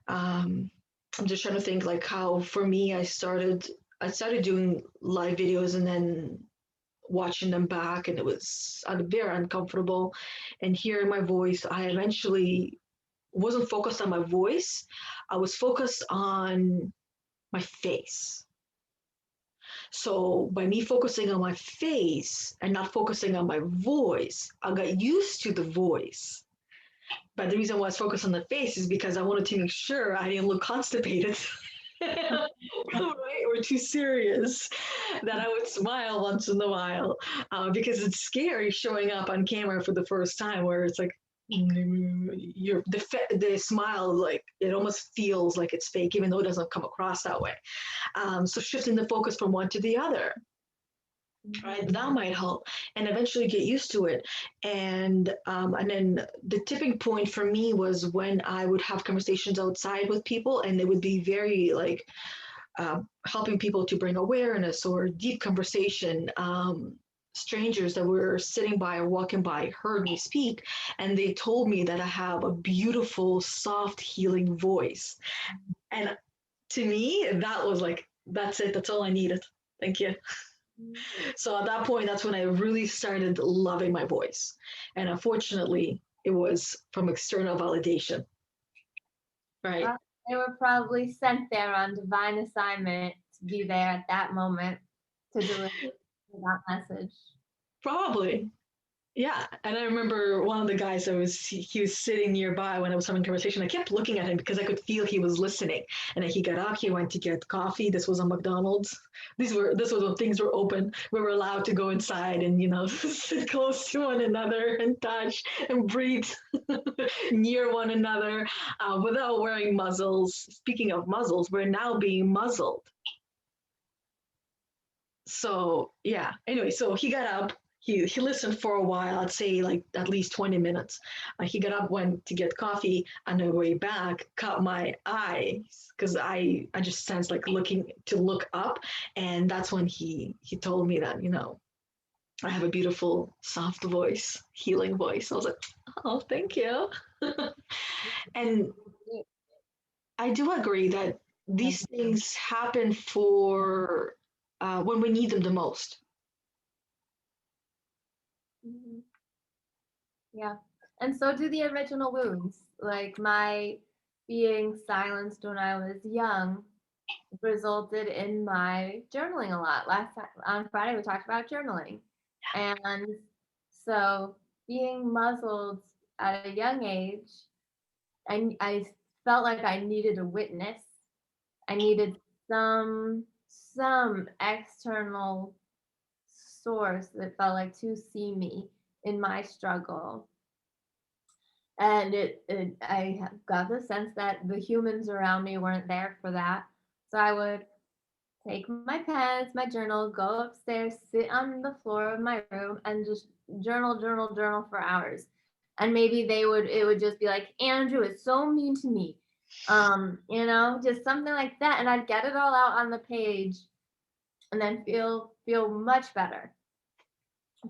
I'm just trying to think like how for me I started doing live videos and then watching them back, and it was very uncomfortable. And hearing my voice, I eventually wasn't focused on my voice. I was focused on my face. So by me focusing on my face and not focusing on my voice, I got used to the voice. But the reason why I was focused on the face is because I wanted to make sure I didn't look constipated. Right? Or too serious, that I would smile once in a while, because it's scary showing up on camera for the first time where it's like the smile, like it almost feels like it's fake even though it doesn't come across that way. So shifting the focus from one to the other, right, that might help, and eventually get used to it. And then the tipping point for me was when I would have conversations outside with people, and they would be very like helping people to bring awareness or deep conversation. Strangers that were sitting by or walking by heard me speak, and they told me that I have a beautiful, soft, healing voice. And to me, that was like, that's it. That's all I needed. Thank you. So at that point, that's when I really started loving my voice. And unfortunately, it was from external validation. Right. Well, they were probably sent there on divine assignment to be there at that moment to deliver that message. Probably. Yeah. And I remember one of the guys he was sitting nearby when I was having a conversation. I kept looking at him because I could feel he was listening. And then he got up, he went to get coffee. This was a McDonald's. This was when things were open. We were allowed to go inside and, sit close to one another and touch and breathe near one another without wearing muzzles. Speaking of muzzles, we're now being muzzled. So yeah, anyway, so he got up, he listened for a while, I'd say like at least 20 minutes. He got up, went to get coffee, on the way back caught my eyes because I just sensed like looking to look up, and that's when he told me that, you know, I have a beautiful soft voice, healing voice. I was like, oh, thank you. And I do agree that these things happen for when we need them the most. Mhm. Yeah. And so do the original wounds. Like my being silenced when I was young resulted in my journaling a lot. Last time, on Friday, we talked about journaling. And so being muzzled at a young age, I felt like I needed a witness. I needed some external source that felt like to see me in my struggle. And I got the sense that the humans around me weren't there for that. So I would take my pens, my journal, go upstairs, sit on the floor of my room, and just journal for hours. And maybe it would just be like, Andrew is so mean to me. You know, just something like that. And I'd get it all out on the page and then feel much better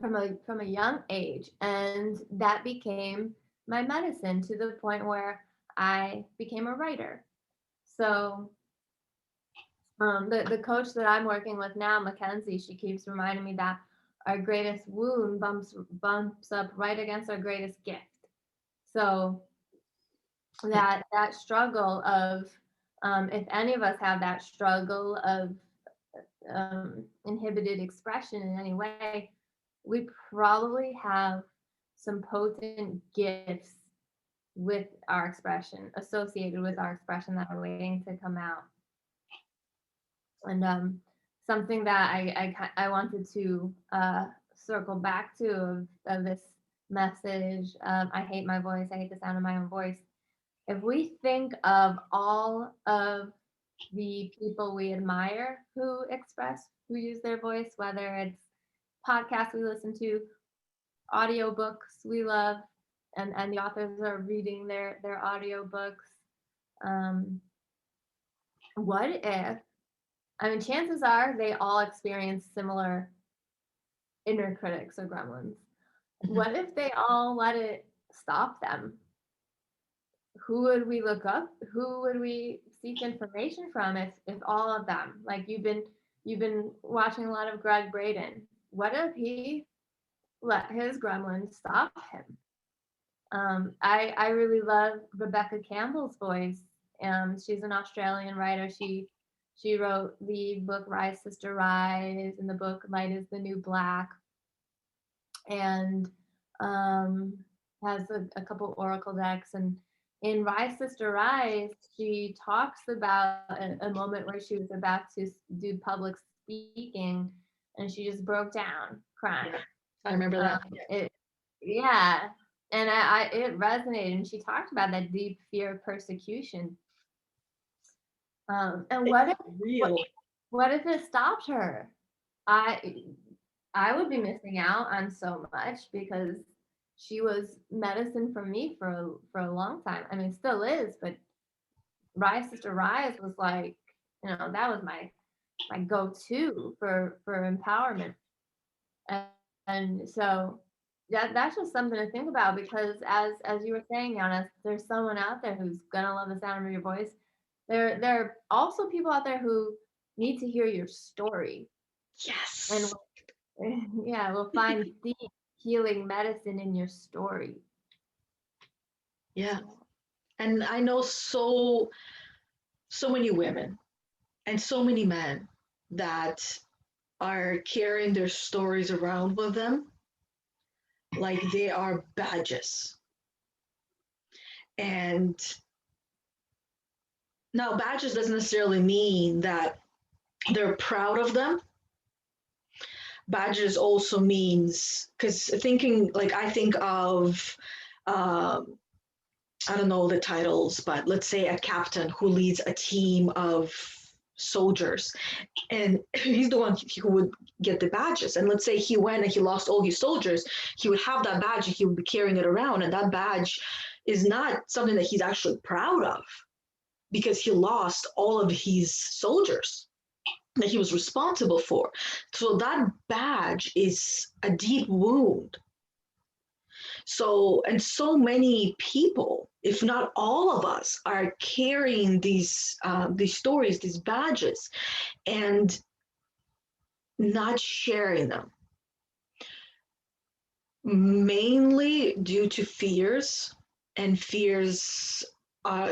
from a young age. And that became my medicine to the point where I became a writer. So the coach that I'm working with now, Mackenzie, she keeps reminding me that our greatest wound bumps up right against our greatest gift. So that struggle of if any of us have that struggle of inhibited expression in any way, we probably have some potent gifts with our expression, associated with our expression, that are waiting to come out. And something that I wanted to circle back to of this message, I hate my voice, I hate the sound of my own voice. If we think of all of the people we admire who express, who use their voice, whether it's podcasts we listen to, audiobooks we love, and the authors are reading their audiobooks. What if, I mean, chances are they all experience similar inner critics or gremlins. Mhm. What if they all let it stop them? Who would we look up? Who would we seek information from if all of them, like you've been watching a lot of Greg Braden. What if he let his gremlins stop him? I really love Rebecca Campbell's voice. She's an Australian writer. She wrote the book Rise Sister Rise and the book Light is the New Black, and has a couple oracle decks. And in Rise Sister Rise, she talks about a moment where she was about to do public speaking, and she just broke down crying. I remember that. Yeah, and it resonated. And she talked about that deep fear of persecution. And what if it stopped her? I would be missing out on so much because she was medicine for me for a long time. I mean, still is, but Rise Sister Rise was like, you know, that was my go-to for empowerment. And so that's just something to think about, because as you were saying, Yana, there's someone out there who's gonna love the sound of your voice. There are also people out there who need to hear your story. Yes. And yeah, we'll find deep healing medicine in your story. Yeah. And I know so many women and so many men that are carrying their stories around with them like they are badges. And now, badges doesn't necessarily mean that they're proud of them. Badges also means, because thinking, like I think of, I don't know the titles, but let's say a captain who leads a team of soldiers, and he's the one who would get the badges. And let's say he went and he lost all his soldiers, he would have that badge and he would be carrying it around, and that badge is not something that he's actually proud of because he lost all of his soldiers that he was responsible for. So that badge is a deep wound. So, and so many people, if not all of us, are carrying these stories, these badges, and not sharing them, mainly due to fears. And fears,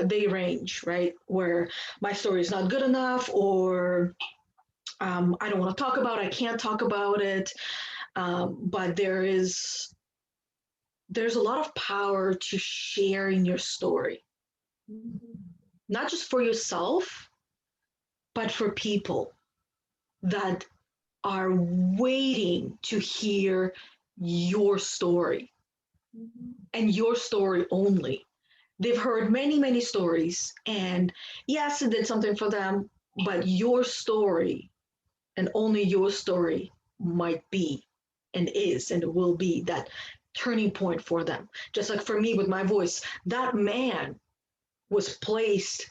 they range, right? Where my story is not good enough, or I don't want to talk about it, I can't talk about it. But there's a lot of power to sharing your story, not just for yourself, but for people that are waiting to hear your story, and your story only. They've heard many, many stories, and yes, it did something for them, but your story and only your story might be and is and will be that turning point for them. Just like for me with my voice, that man was placed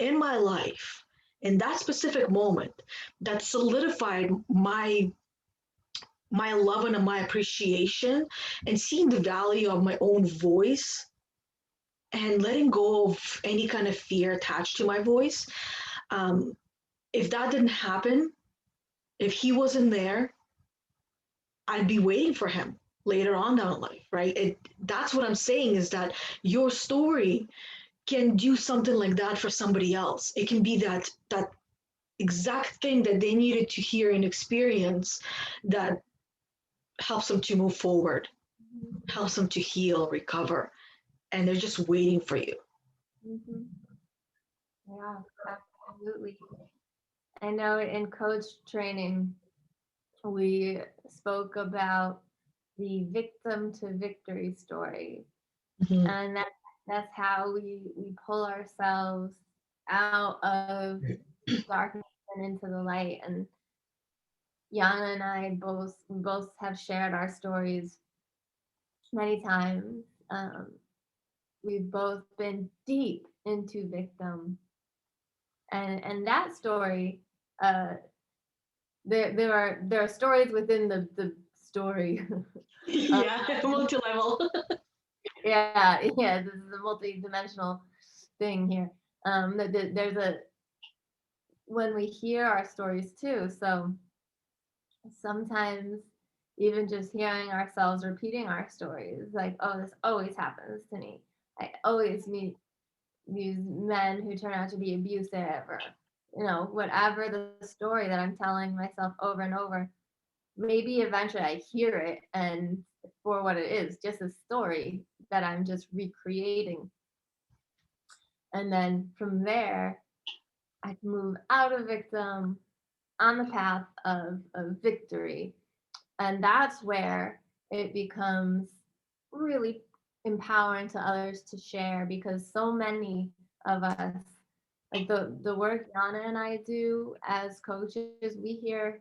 in my life in that specific moment that solidified my love and my appreciation, and seeing the value of my own voice and letting go of any kind of fear attached to my voice. If that didn't happen, if he wasn't there, I'd be waiting for him later on down life, right? That's what I'm saying, is that your story can do something like that for somebody else. It can be that exact thing that they needed to hear and experience that helps them to move forward, helps them to heal, recover, and they're just waiting for you. Mm-hmm. Yeah, absolutely. I know in coach training, we spoke about the victim to victory story. Mm-hmm. And that's how we pull ourselves out of darkness and into the light. And Yana and I both have shared our stories many times. We've both been deep into victim, and that story. There are stories within the story. Yeah, multi-level. Yeah, this is a multi-dimensional thing here. There's when we hear our stories too. So sometimes even just hearing ourselves repeating our stories, like, oh, this always happens to me. I always meet these men who turn out to be abusive, or whatever the story that I'm telling myself over and over. Maybe eventually I hear it, and for what it is, just a story that I'm just recreating. And then from there, I can move out of victim on the path of victory. And that's where it becomes really empowering to others to share, because so many of us, like the work Yana and I do as coaches, we hear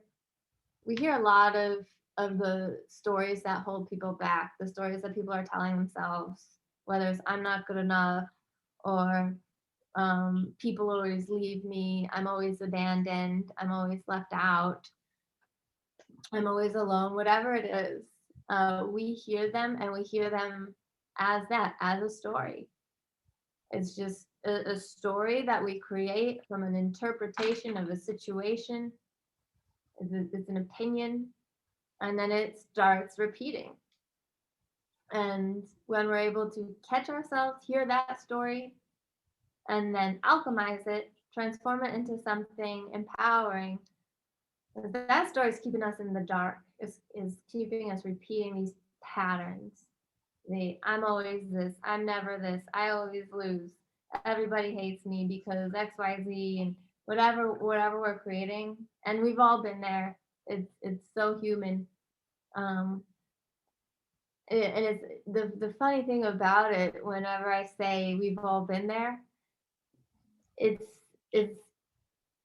a lot of the stories that hold people back, the stories that people are telling themselves, whether it's I'm not good enough, or people always leave me, I'm always abandoned, I'm always left out, I'm always alone, whatever it is. We hear them, and we hear them as a story. It's just a story that we create from an interpretation of a situation. It's an opinion, and then it starts repeating. And when we're able to catch ourselves, hear that story, and then alchemize it, transform it into something empowering, that story is keeping us in the dark, is keeping us repeating these patterns. I'm always this, I'm never this, I always lose, everybody hates me because XYZ, and whatever we're creating. And we've all been there. It's so human. And it's the funny thing about it, whenever I say we've all been there, it's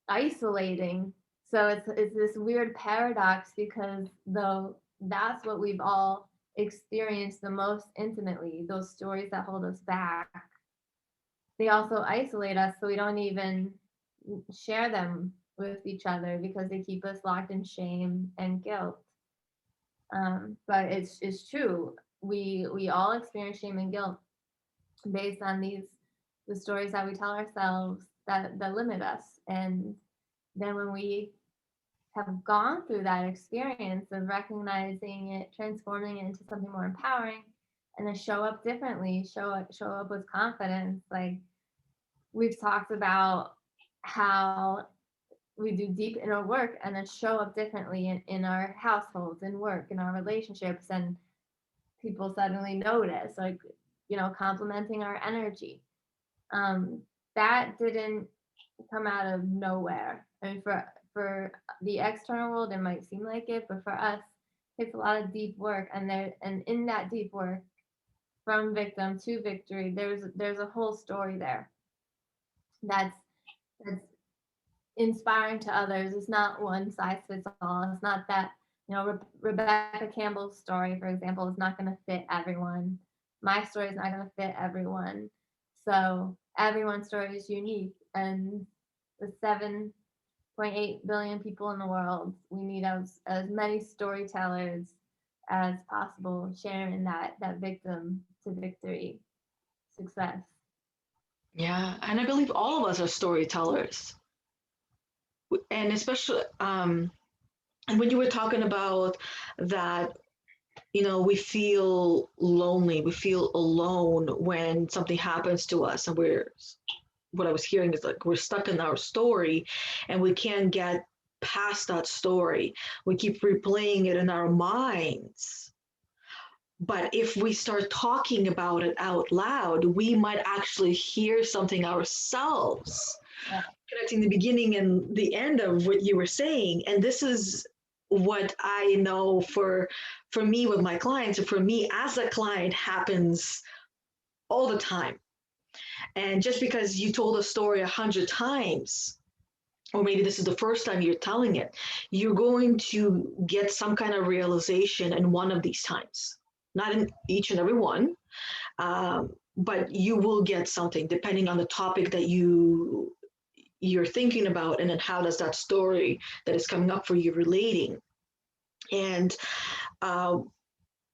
isolating. So it's this weird paradox, because though that's what we've all experienced the most intimately, those stories that hold us back, they also isolate us, so we don't even share them with each other because they keep us locked in shame and guilt. But it's true. We all experience shame and guilt based on the stories that we tell ourselves that limit us. And then when we have gone through that experience of recognizing it, transforming it into something more empowering, and then show up differently, show up with confidence. Like we've talked about how we do deep inner work and then show up differently in our households, in work, in our relationships, and people suddenly notice, like, complimenting our energy. That didn't come out of nowhere. I mean, for the external world, it might seem like it, but for us, it's a lot of deep work, and in that deep work, from victim to victory, there's a whole story there that's that's inspiring to others. It's not one size fits all. It's not that, Rebecca Campbell's story, for example, is not going to fit everyone. My story is not going to fit everyone. So everyone's story is unique. And the 7.8 billion people in the world, we need as many storytellers as possible sharing that victim to victory success. Yeah, and I believe all of us are storytellers, and especially and when you were talking about that, we feel lonely, we feel alone when something happens to us, and what I was hearing is like we're stuck in our story and we can't get past that story. We keep replaying it in our minds. But if we start talking about it out loud, we might actually hear something ourselves, Yeah. connecting the beginning and the end of what you were saying. And this is what I know for me with my clients, and for me as a client, happens all the time. And just because you told a story 100 times, or maybe this is the first time you're telling it, you're going to get some kind of realization in one of these times. Not in each and every one, but you will get something depending on the topic that you're thinking about, and then how does that story that is coming up for you relating. And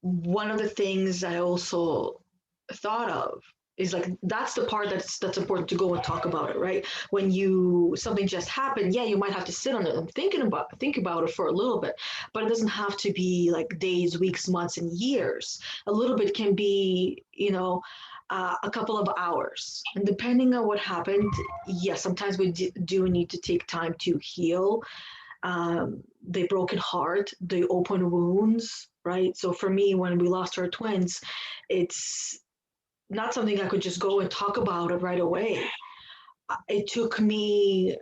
one of the things I also thought of is like that's the part that's important to go and talk about it, right? When something just happened, yeah, you might have to sit on it and think about it for a little bit, but it doesn't have to be like days, weeks, months, and years. A little bit can be, a couple of hours, and depending on what happened, yes, sometimes we do need to take time to heal the broken heart, the open wounds, right? So for me, when we lost our twins, it's not something I could just go and talk about it right away. It took me,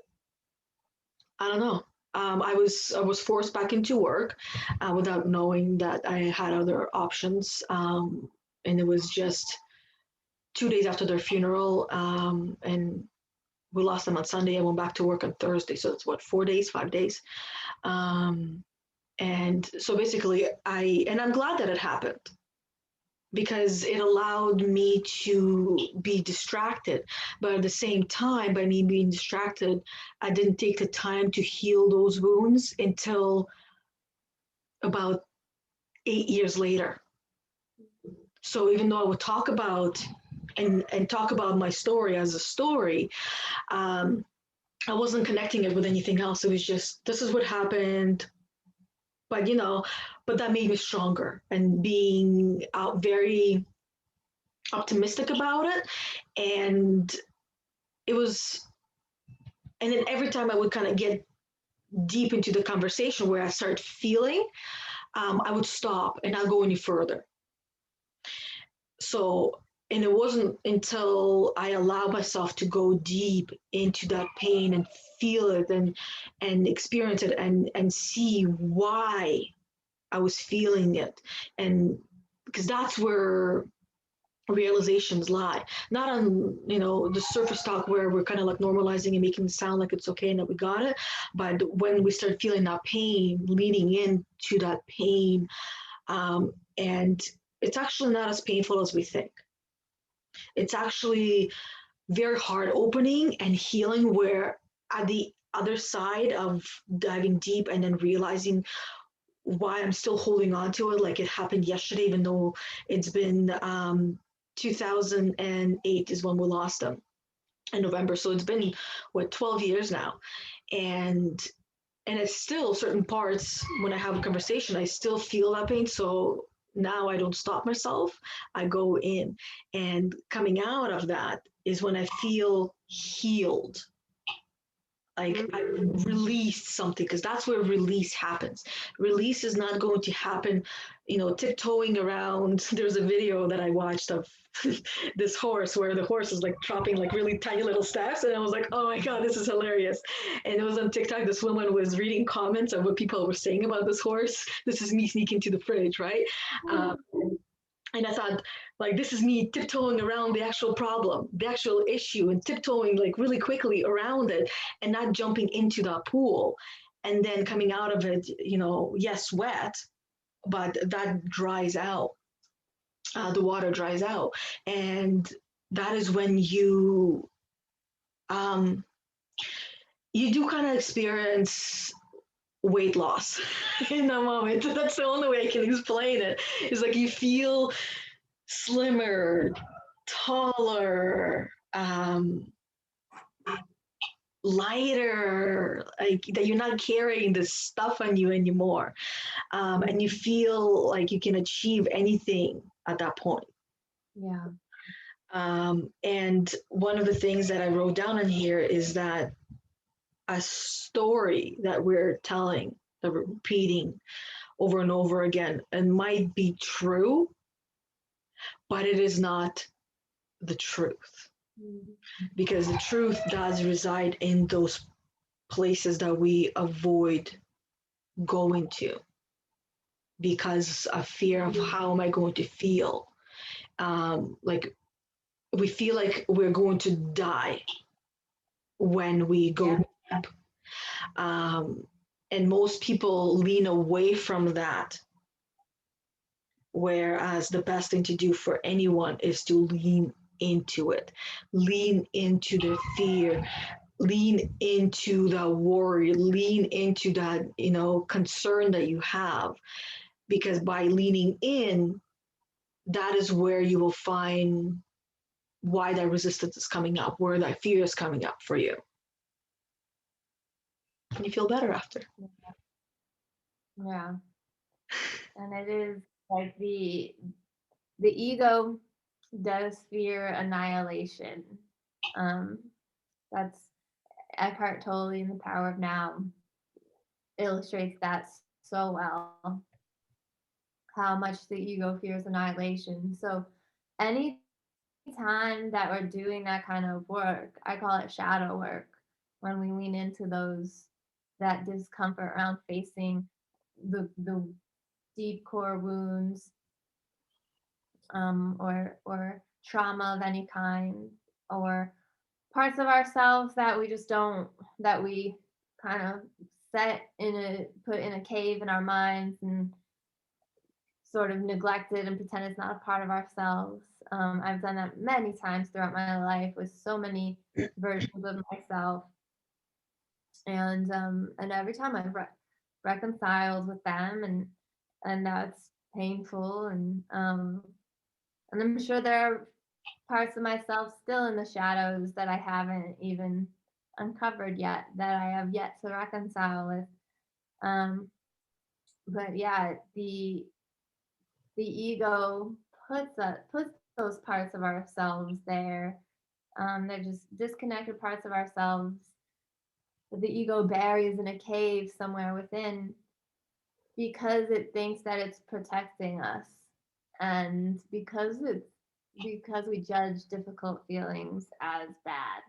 I don't know. I was forced back into work without knowing that I had other options, and it was just 2 days after their funeral, and we lost them on Sunday. I went back to work on Thursday, so it's what, 4 days, 5 days, and so basically, I'm glad that it happened, because it allowed me to be distracted. But at the same time, by me being distracted, I didn't take the time to heal those wounds until about 8 years later. So even though I would talk about and talk about my story as a story, I wasn't connecting it with anything else. It was just, this is what happened. But but that made me stronger, and being very optimistic about it. And it was, and then every time I would kind of get deep into the conversation where I started feeling, I would stop and not go any further. So, and it wasn't until I allowed myself to go deep into that pain and feel it and experience it and see why I was feeling it. And because that's where realizations lie. Not on, the surface talk where we're kind of like normalizing and making it sound like it's okay and that we got it, but when we start feeling that pain, leaning into that pain, and it's actually not as painful as we think. It's actually very heart opening and healing, where at the other side of diving deep and then realizing why I'm still holding on to it like it happened yesterday, even though it's been 2008 is when we lost them in November. So it's been 12 years now, and it's still certain parts when I have a conversation, I still feel that pain. So now I don't stop myself. I go in, and coming out of that is when I feel healed. Like I released something, because that's where release happens. Release is not going to happen, tiptoeing around. There's a video that I watched of this horse where the horse is like dropping like really tiny little steps, and I was like, oh my god, this is hilarious. And it was on TikTok. This woman was reading comments of what people were saying about this horse. This is me sneaking to the fridge, right? And I thought, like, this is me tiptoeing around the actual problem, the actual issue, and tiptoeing like really quickly around it and not jumping into that pool. And then coming out of it, yes, wet, but that dries out. The water dries out. And that is when you do kind of experience weight loss in that moment. That's the only way I can explain it. It's like you feel slimmer, taller, lighter, like that you're not carrying this stuff on you anymore. And you feel like you can achieve anything at that point. Yeah. And one of the things that I wrote down in here is that a story that we're telling, that we're repeating over and over again, and might be true, but it is not the truth. Because the truth does reside in those places that we avoid going to because of fear of how am I going to feel. Like we feel like we're going to die when we go deep. And most people lean away from that. Whereas the best thing to do for anyone is to lean into it, lean into the fear, lean into the worry, lean into that, concern that you have. Because by leaning in, that is where you will find why that resistance is coming up, where that fear is coming up for you. And you feel better after. Yeah. And it is like the ego does fear annihilation. That's Eckhart Tolle in The Power of Now illustrates that so well, how much the ego fears annihilation. So any time that we're doing that kind of work, I call it shadow work, when we lean into that discomfort around facing the deep core wounds, or trauma of any kind, or parts of ourselves that we kind of put in a cave in our minds and sort of neglected and pretend it's not a part of ourselves. I've done that many times throughout my life with so many versions of myself, and every time I've reconciled with them, and that's painful, and I'm sure there are parts of myself still in the shadows that I haven't even uncovered yet, that I have yet to reconcile with. But yeah, the ego puts those parts of ourselves there. They're just disconnected parts of ourselves that the ego buries in a cave somewhere within, because it thinks that it's protecting us, and because we judge difficult feelings as bad,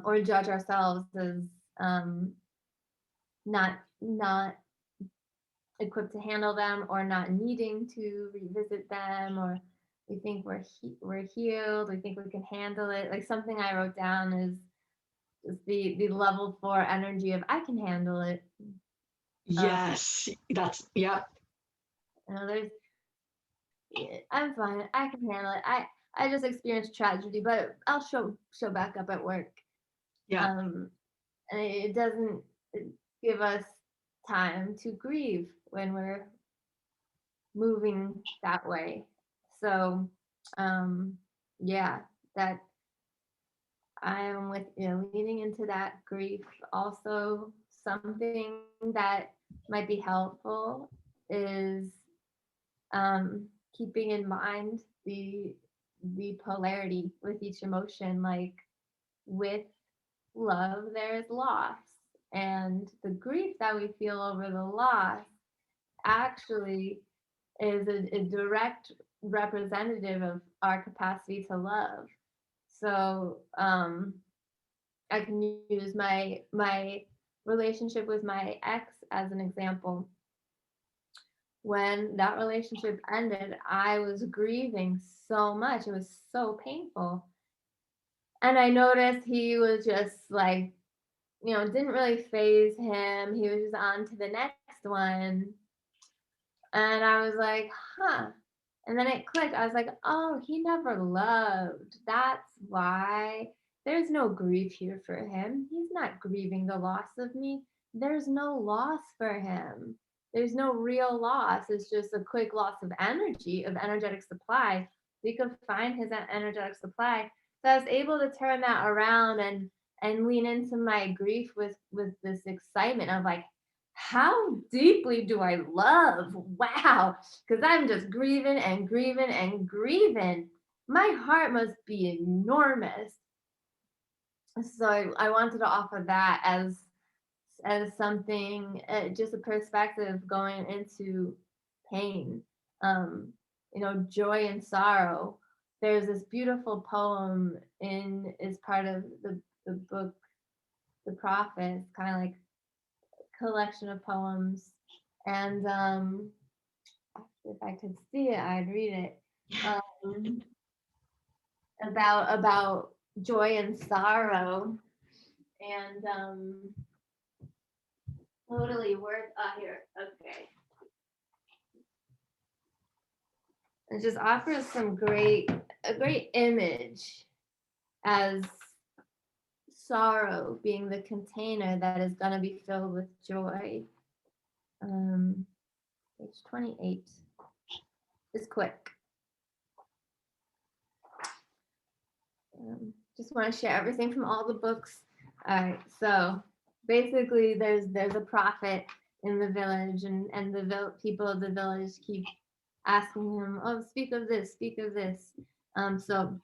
or judge ourselves as not equipped to handle them, or not needing to revisit them, or we think we're healed, we think we can handle it. Like something I wrote down is the level 4 energy of I can handle it. Yes, that's, yep. There's I'm fine. I can handle it. I just experienced tragedy, but I'll show back up at work. Yeah. And it doesn't give us time to grieve when we're moving that way. So, yeah, that I'm with leaning into that grief. Also, something that might be helpful is keeping in mind the polarity with each emotion. Like with love, there is loss, and the grief that we feel over the loss actually is a direct representative of our capacity to love. So I can use my relationship with my ex as an example. When that relationship ended, I was grieving so much. It was so painful. And I noticed he was just like, didn't really phase him. He was just on to the next one. And I was like, huh. And then it clicked. I was like, oh, he never loved. That's why. There's no grief here for him. He's not grieving the loss of me. There's no loss for him. There's no real loss. It's just a quick loss of energy, of energetic supply. We could find his energetic supply. So I was able to turn that around and lean into my grief with this excitement of like, how deeply do I love? Wow. Because I'm just grieving and grieving and grieving. My heart must be enormous. So I wanted to offer that as something, just a perspective going into pain, joy and sorrow. There's this beautiful poem is part of the book, The Prophet. It's kind of like collection of poems, and if I could see it, I'd read it. About joy and sorrow, and totally worth. Here, okay. It just offers a great image as sorrow being the container that is going to be filled with joy. Page 28. Just quick. Just want to share everything from all the books. All right, so basically there's a prophet in the village, and the people of the village keep asking him, oh, speak of this, speak of this. So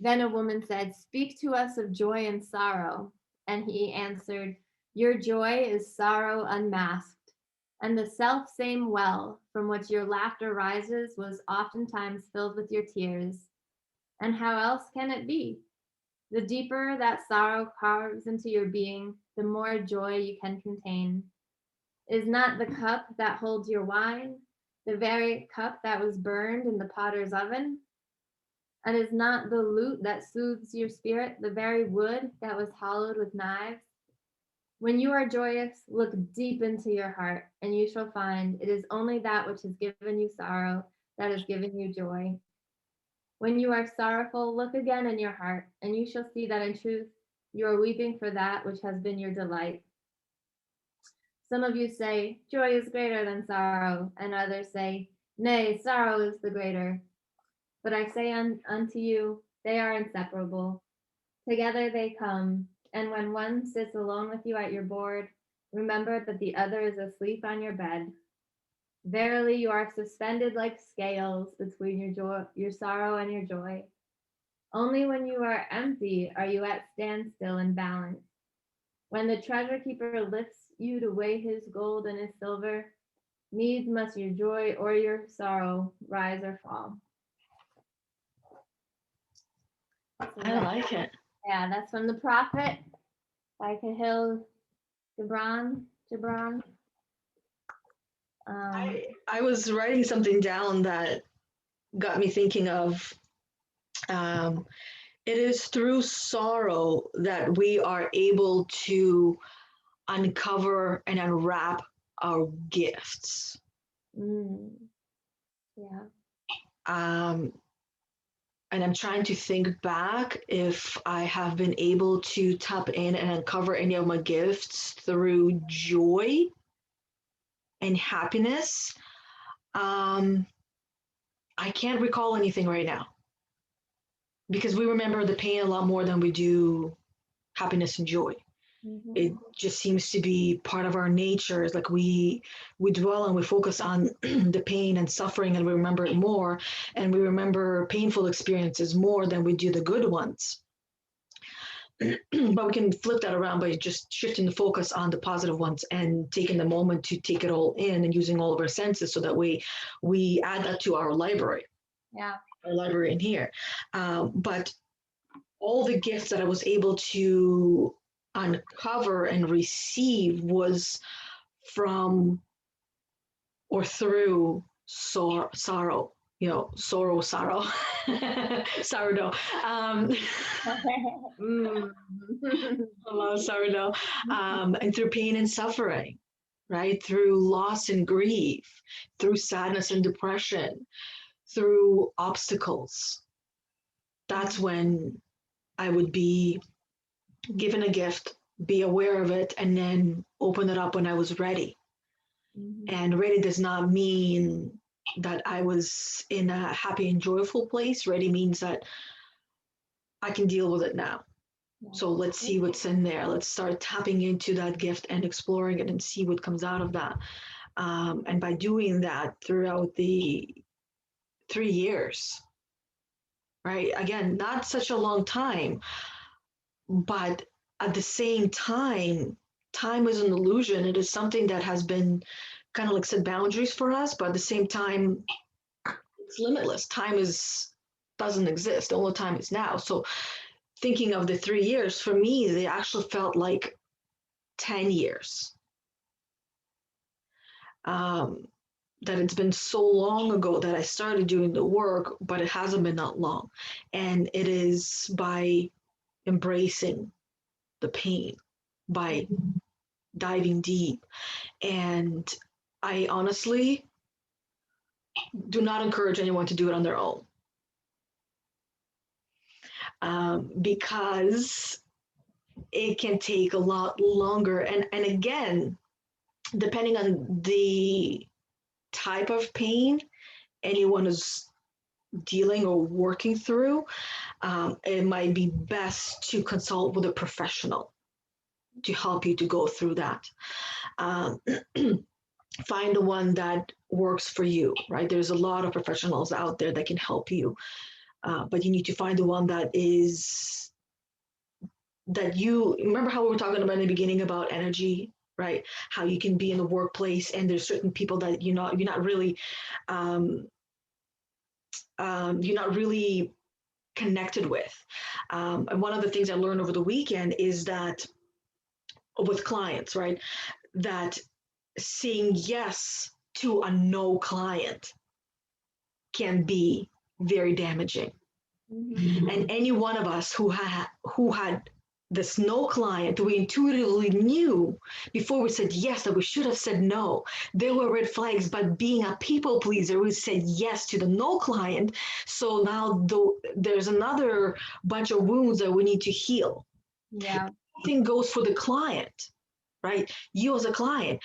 then a woman said, speak to us of joy and sorrow. And he answered, your joy is sorrow unmasked, and the self same well from which your laughter rises was oftentimes filled with your tears. And how else can it be? The deeper that sorrow carves into your being, the more joy you can contain. Is not the cup that holds your wine the very cup that was burned in the potter's oven? And is not the lute that soothes your spirit the very wood that was hollowed with knives? When you are joyous, look deep into your heart, and you shall find it is only that which has given you sorrow that has given you joy. When you are sorrowful, look again in your heart, and you shall see that in truth you are weeping for that which has been your delight. Some of you say, joy is greater than sorrow, and others say, nay, sorrow is the greater. But I say unto you, they are inseparable. Together they come, and when one sits alone with you at your board, remember that the other is asleep on your bed. Verily, you are suspended like scales between your sorrow and your joy. Only when you are empty are you at standstill and balance. When the treasure keeper lifts you to weigh his gold and his silver, needs must your joy or your sorrow rise or fall. I like it. Yeah, that's from The Prophet by Kahlil Gibran. I was writing something down that got me thinking of it is through sorrow that we are able to uncover and unwrap our gifts. Yeah. And I'm trying to think back if I have been able to tap in and uncover any of my gifts through joy and happiness. I can't recall anything right now because we remember the pain a lot more than we do happiness and joy. It just seems to be part of our nature. It's like we dwell and we focus on the pain and suffering, and we remember it more, and we remember painful experiences more than we do the good ones. But we can flip that around by just shifting the focus on the positive ones and taking the moment to take it all in and using all of our senses, so that we add that to our library. Yeah. Our library in here. But all the gifts that I was able to uncover and receive was from or through sorrow, sourdough. Sourdough. I love sourdough. And through pain and suffering, right? Through loss and grief, through sadness and depression, through obstacles. That's when I would be given a gift, be aware of it, and then open it up when I was ready. And ready does not mean that I was in a happy and joyful place. Ready means that I can deal with it now. So let's see what's in there. Let's start tapping into that gift and exploring it and see what comes out of that. And by doing that throughout the 3 years, right? Again, not such a long time, but at the same time, time is an illusion. It is something that has been kind of like set boundaries for us, but at the same time, it's limitless. Time doesn't exist. All the time is now. So thinking of the 3 years, for me, they actually felt like 10 years. That it's been so long ago that I started doing the work, but it hasn't been that long. And it is by embracing the pain, by diving deep. And I honestly do not encourage anyone to do it on their own. Because it can take a lot longer. And again, depending on the type of pain anyone is dealing or working through, it might be best to consult with a professional to help you to go through that. Find the one that works for you, right? There's a lot of professionals out there that can help you, but you need to find the one that you remember how we were talking about in the beginning about energy, right? How you can be in the workplace and there's certain people that you're not really connected with. And one of the things I learned over the weekend is that with clients, right, that saying yes to a no client can be very damaging. And any one of us who had this no client, we intuitively knew before we said yes that we should have said no. There were red flags, but being a people pleaser, we said yes to the no client. So now there's another bunch of wounds that we need to heal. Yeah. Same goes for the client, right? You as a client,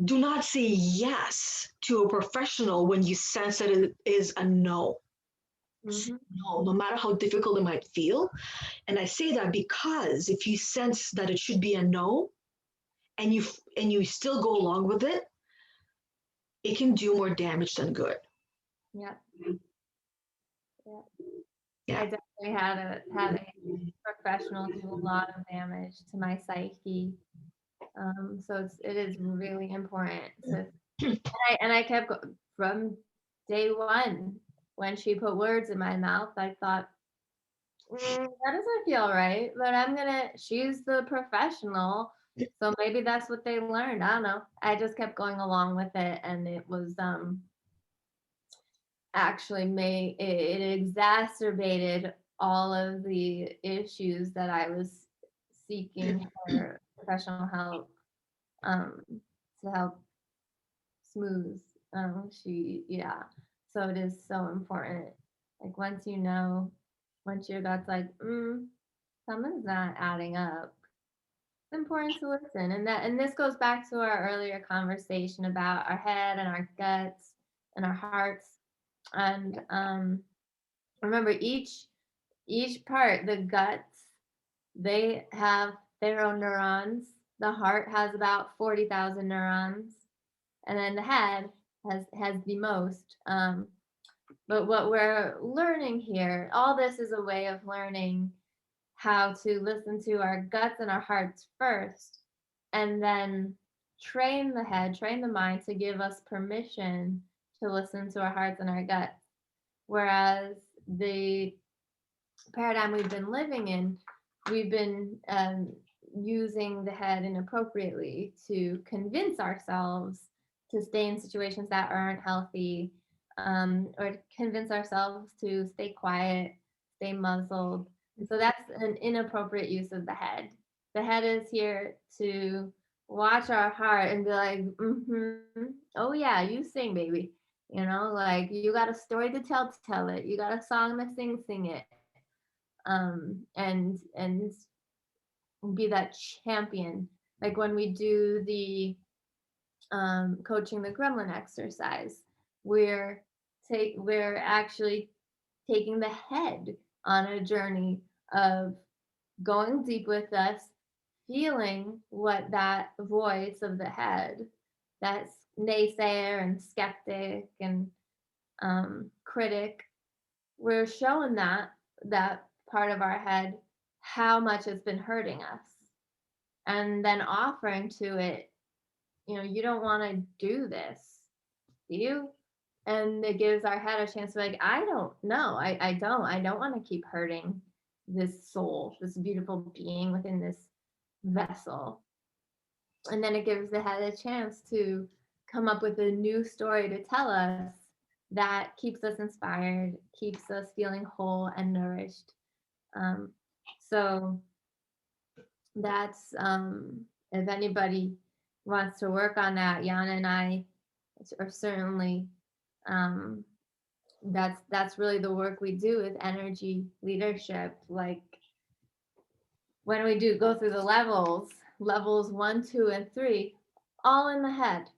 do not say yes to a professional when you sense that it is a no. No matter how difficult it might feel. And I say that because if you sense that it should be a no and you still go along with it, it can do more damage than good. Yeah. I definitely had a professional do a lot of damage to my psyche. So it is really important. And I kept from day one. When she put words in my mouth, I thought, that doesn't feel right, but she's the professional, so maybe that's what they learned. I don't know. I just kept going along with it, and it was, actually made it exacerbated all of the issues that I was seeking for professional help to help smooth. Yeah. So it is so important. Like once you know, once your gut's like, something's not adding up. It's important to listen, and this goes back to our earlier conversation about our head and our guts and our hearts, and remember each part, the guts, they have their own neurons. The heart has about 40,000 neurons, and then the head has the most. But what we're learning here, all this is a way of learning how to listen to our guts and our hearts first, and then train the head, train the mind to give us permission to listen to our hearts and our guts. Whereas the paradigm we've been living in, we've been using the head inappropriately to convince ourselves to stay in situations that aren't healthy, or to convince ourselves to stay quiet, stay muzzled. So that's an inappropriate use of the head. The head is here to watch our heart and be like, oh yeah, you sing, baby. Like you got a story to tell it. You got a song to sing it. And be that champion. Like when we do the coaching the gremlin exercise, we're actually taking the head on a journey of going deep with us, feeling what that voice of the head, that naysayer and skeptic and critic, we're showing that part of our head how much it's been hurting us, and then offering to it, you don't want to do this, do you? And it gives our head a chance to be like, I don't know, I don't want to keep hurting this soul, this beautiful being within this vessel. And then it gives the head a chance to come up with a new story to tell us that keeps us inspired, keeps us feeling whole and nourished. So that's, if anybody wants to work on that, Yana and I are certainly, that's really the work we do with energy leadership. Like when we go through the levels 1, 2, and 3, all in the head.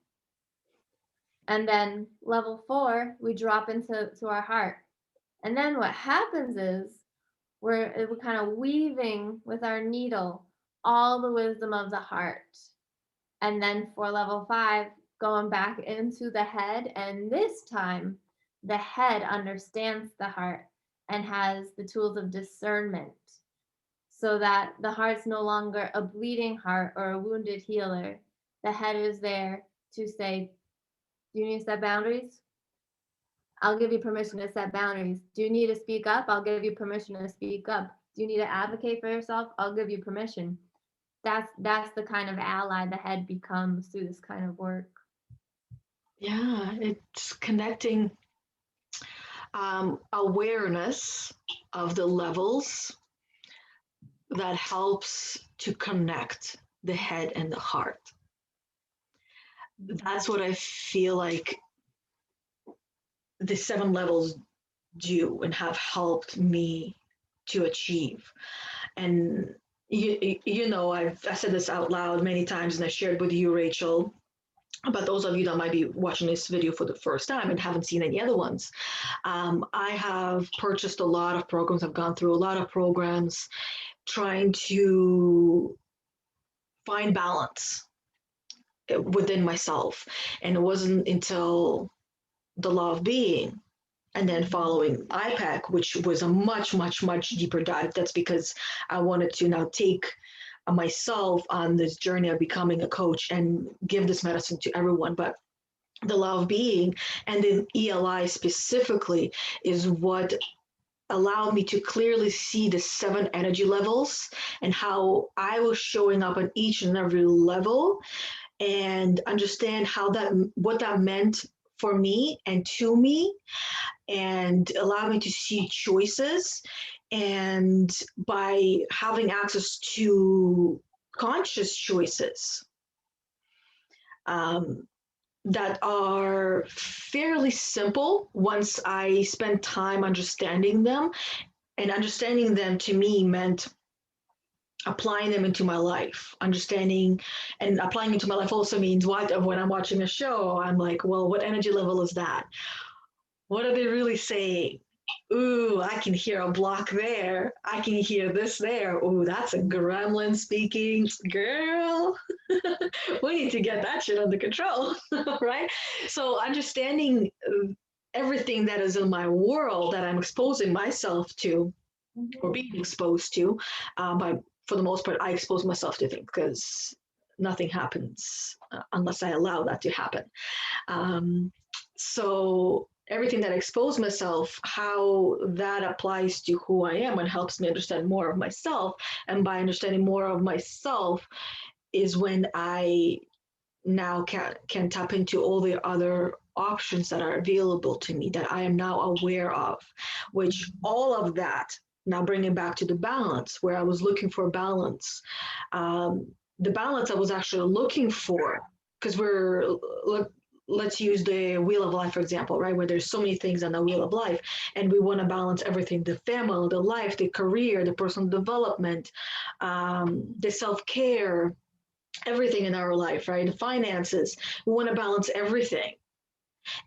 And then level 4, we drop into our heart. And then what happens is we're kind of weaving with our needle all the wisdom of the heart. And then for level 5, going back into the head. And this time, the head understands the heart and has the tools of discernment, so that the heart's no longer a bleeding heart or a wounded healer. The head is there to say, do you need to set boundaries? I'll give you permission to set boundaries. Do you need to speak up? I'll give you permission to speak up. Do you need to advocate for yourself? I'll give you permission. That's the kind of ally the head becomes through this kind of work. Yeah, it's connecting awareness of the levels that helps to connect the head and the heart. That's what I feel like the 7 levels do and have helped me to achieve. And I've said this out loud many times, and I shared with you, Rachel, but those of you that might be watching this video for the first time and haven't seen any other ones, I have purchased a lot of programs. I've gone through a lot of programs trying to find balance within myself. And it wasn't until the law of being and then following IPEC, which was a much, much, much deeper dive. That's because I wanted to now take myself on this journey of becoming a coach and give this medicine to everyone. But the law of being and then ELI specifically is what allowed me to clearly see the 7 energy levels and how I was showing up on each and every level, and understand what that meant for me and to me, and allow me to see choices. And by having access to conscious choices that are fairly simple once I spent time understanding them, and understanding them to me meant applying them into my life. Understanding and applying into my life also means what, when I'm watching a show, I'm like, well, what energy level is that? What are they really saying? Ooh, I can hear a block there. I can hear this there. Ooh, that's a gremlin speaking. Girl, we need to get that shit under control, right? So understanding everything that is in my world that I'm exposing myself to or being exposed to, but for the most part, I expose myself to things because nothing happens unless I allow that to happen. So everything that I expose myself, how that applies to who I am and helps me understand more of myself. And by understanding more of myself is when I now can tap into all the other options that are available to me that I am now aware of, which all of that, now bringing back to the balance, where I was looking for balance. The balance I was actually looking for, because let's use the wheel of life, for example, right? Where there's so many things on the wheel of life, and we want to balance everything: the family, the life, the career, the personal development, the self-care, everything in our life, right? The finances. We want to balance everything.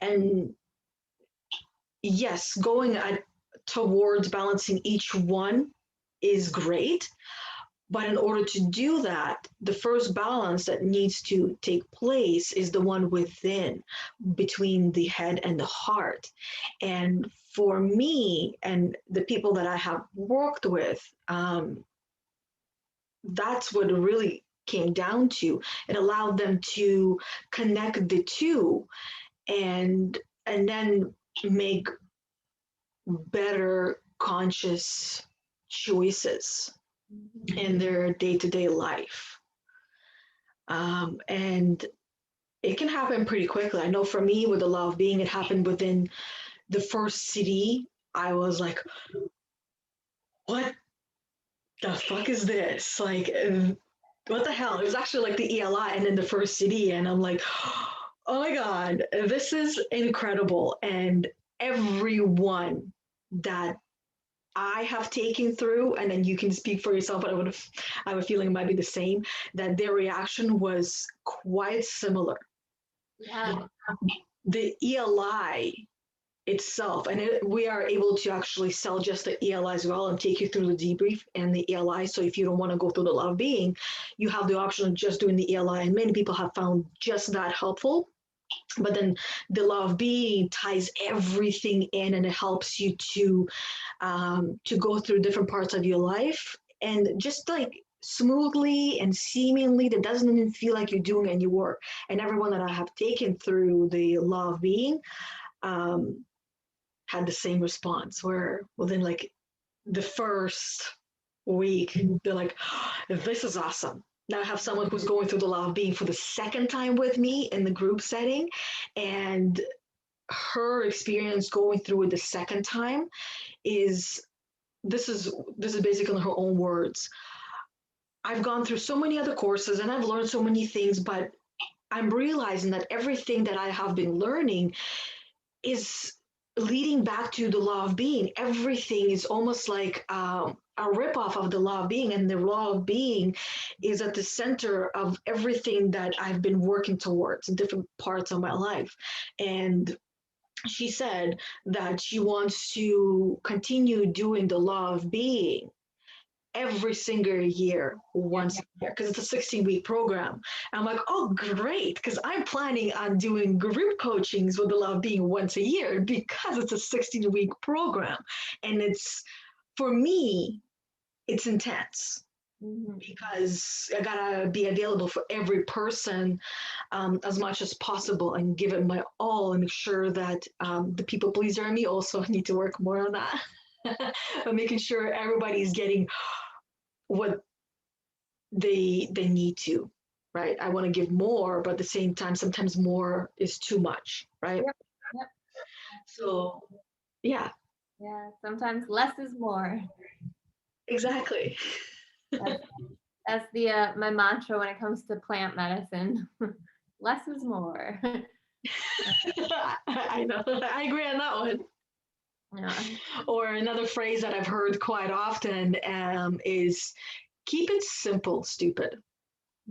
And yes, going towards balancing each one is great. But in order to do that, the first balance that needs to take place is the one within, between the head and the heart. And for me and the people that I have worked with, that's what it really came down to. It allowed them to connect the two and then make better conscious choices in their day-to-day life. And it can happen pretty quickly. I know for me with the law of being, it happened within the first city. I was like, what the fuck is this? Like, what the hell? It was actually like the ELI and then the first city. And I'm like, oh my God, this is incredible. And everyone that I have taken through, and then you can speak for yourself, but I have a feeling it might be the same, that their reaction was quite similar. Yeah. The ELI itself, and we are able to actually sell just the ELI as well and take you through the debrief and the ELI. So if you don't want to go through the law of being, you have the option of just doing the ELI, and many people have found just that helpful. But then the law of being ties everything in, and it helps you to go through different parts of your life, and just like smoothly and seemingly, that doesn't even feel like you're doing any work. And everyone that I have taken through the law of being had the same response, where within like the first week, they're like, oh, this is awesome. Now I have someone who's going through the law of being for the second time with me in the group setting, and her experience going through it the second time is this is basically in her own words. I've gone through so many other courses and I've learned so many things, but I'm realizing that everything that I have been learning is leading back to the law of being. Everything is almost like a ripoff of the law of being, and the law of being is at the center of everything that I've been working towards in different parts of my life. And she said that she wants to continue doing the law of being every single year, once a year, because it's a 16-week program. I'm like, oh, great, because I'm planning on doing group coachings with the law of being once a year because it's a 16-week program. And it's, for me, it's intense. Because I gotta be available for every person as much as possible and give it my all, and make sure that the people pleaser in me also need to work more on that. But making sure everybody's getting what they need to. right? I want to give more, but at the same time, sometimes more is too much, right? Yep. Yep. So, yeah, Yeah. Sometimes less is more. exactly. That's the my mantra when it comes to plant medicine. Less is more. I know. I agree on that one. Yeah. Or another phrase that I've heard quite often is keep it simple, stupid.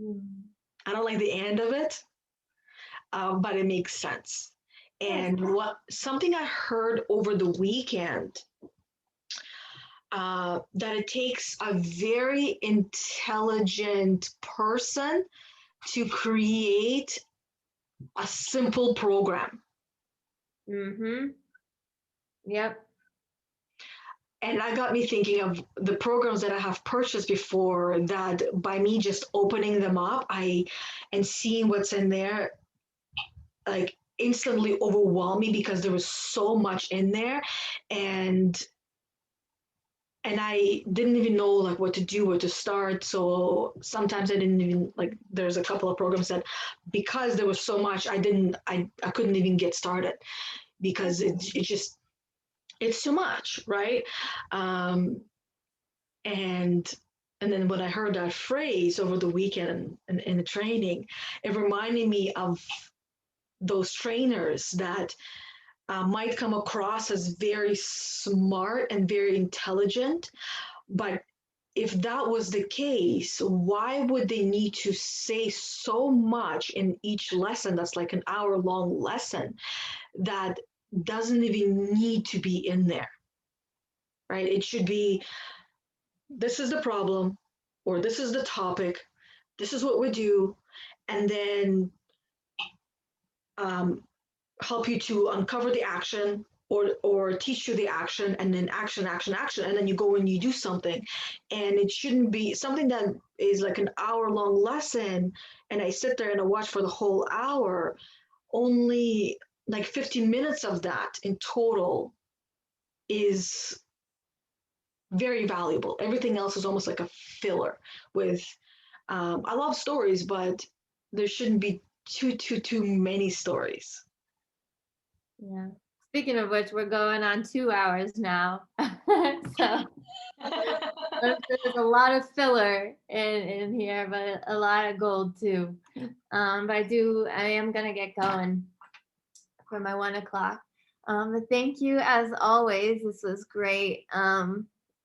Mm. I don't like the end of it, but it makes sense. Yes. And what something I heard over the weekend that it takes a very intelligent person to create a simple program. Mm-hmm. Yep. And that got me thinking of the programs that I have purchased before that by me just opening them up, and seeing what's in there, like instantly overwhelmed me because there was so much in there. And I didn't even know like what to do, where to start. So sometimes I didn't even like there's a couple of programs that because there was so much I couldn't even get started because it just it's too much, right? Um, and and then when I heard that phrase over the weekend in the training, it reminded me of those trainers that might come across as very smart and very intelligent, but if that was the case, why would they need to say so much in each lesson that's like an hour-long lesson that doesn't even need to be in there, right? It should be this is the problem, or this is the topic, this is what we do, and then um, help you to uncover the action or teach you the action, and then action, and then you go and you do something. And it shouldn't be something that is like an hour-long lesson and I sit there and I watch for the whole hour. Only like 15 minutes of that in total is very valuable. Everything else is almost like a filler with I love stories, but there shouldn't be too many stories. Yeah. Speaking of which, we're going on 2 hours now. So there's a lot of filler in here, but a lot of gold too. But I am gonna get going for my 1 o'clock. But thank you as always. This was great.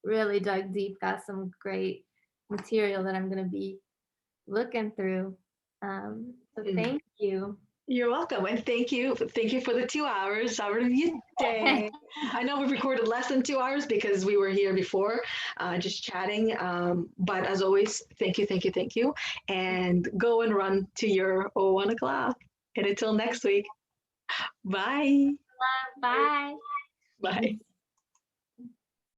Really dug deep, got some great material that I'm gonna be looking through. So thank you. You're welcome, and thank you for the 2 hours out of your day. I know we recorded less than 2 hours because we were here before, just chatting. But as always, thank you, and go and run to your 1 o'clock. And until next week, bye. Bye. Bye.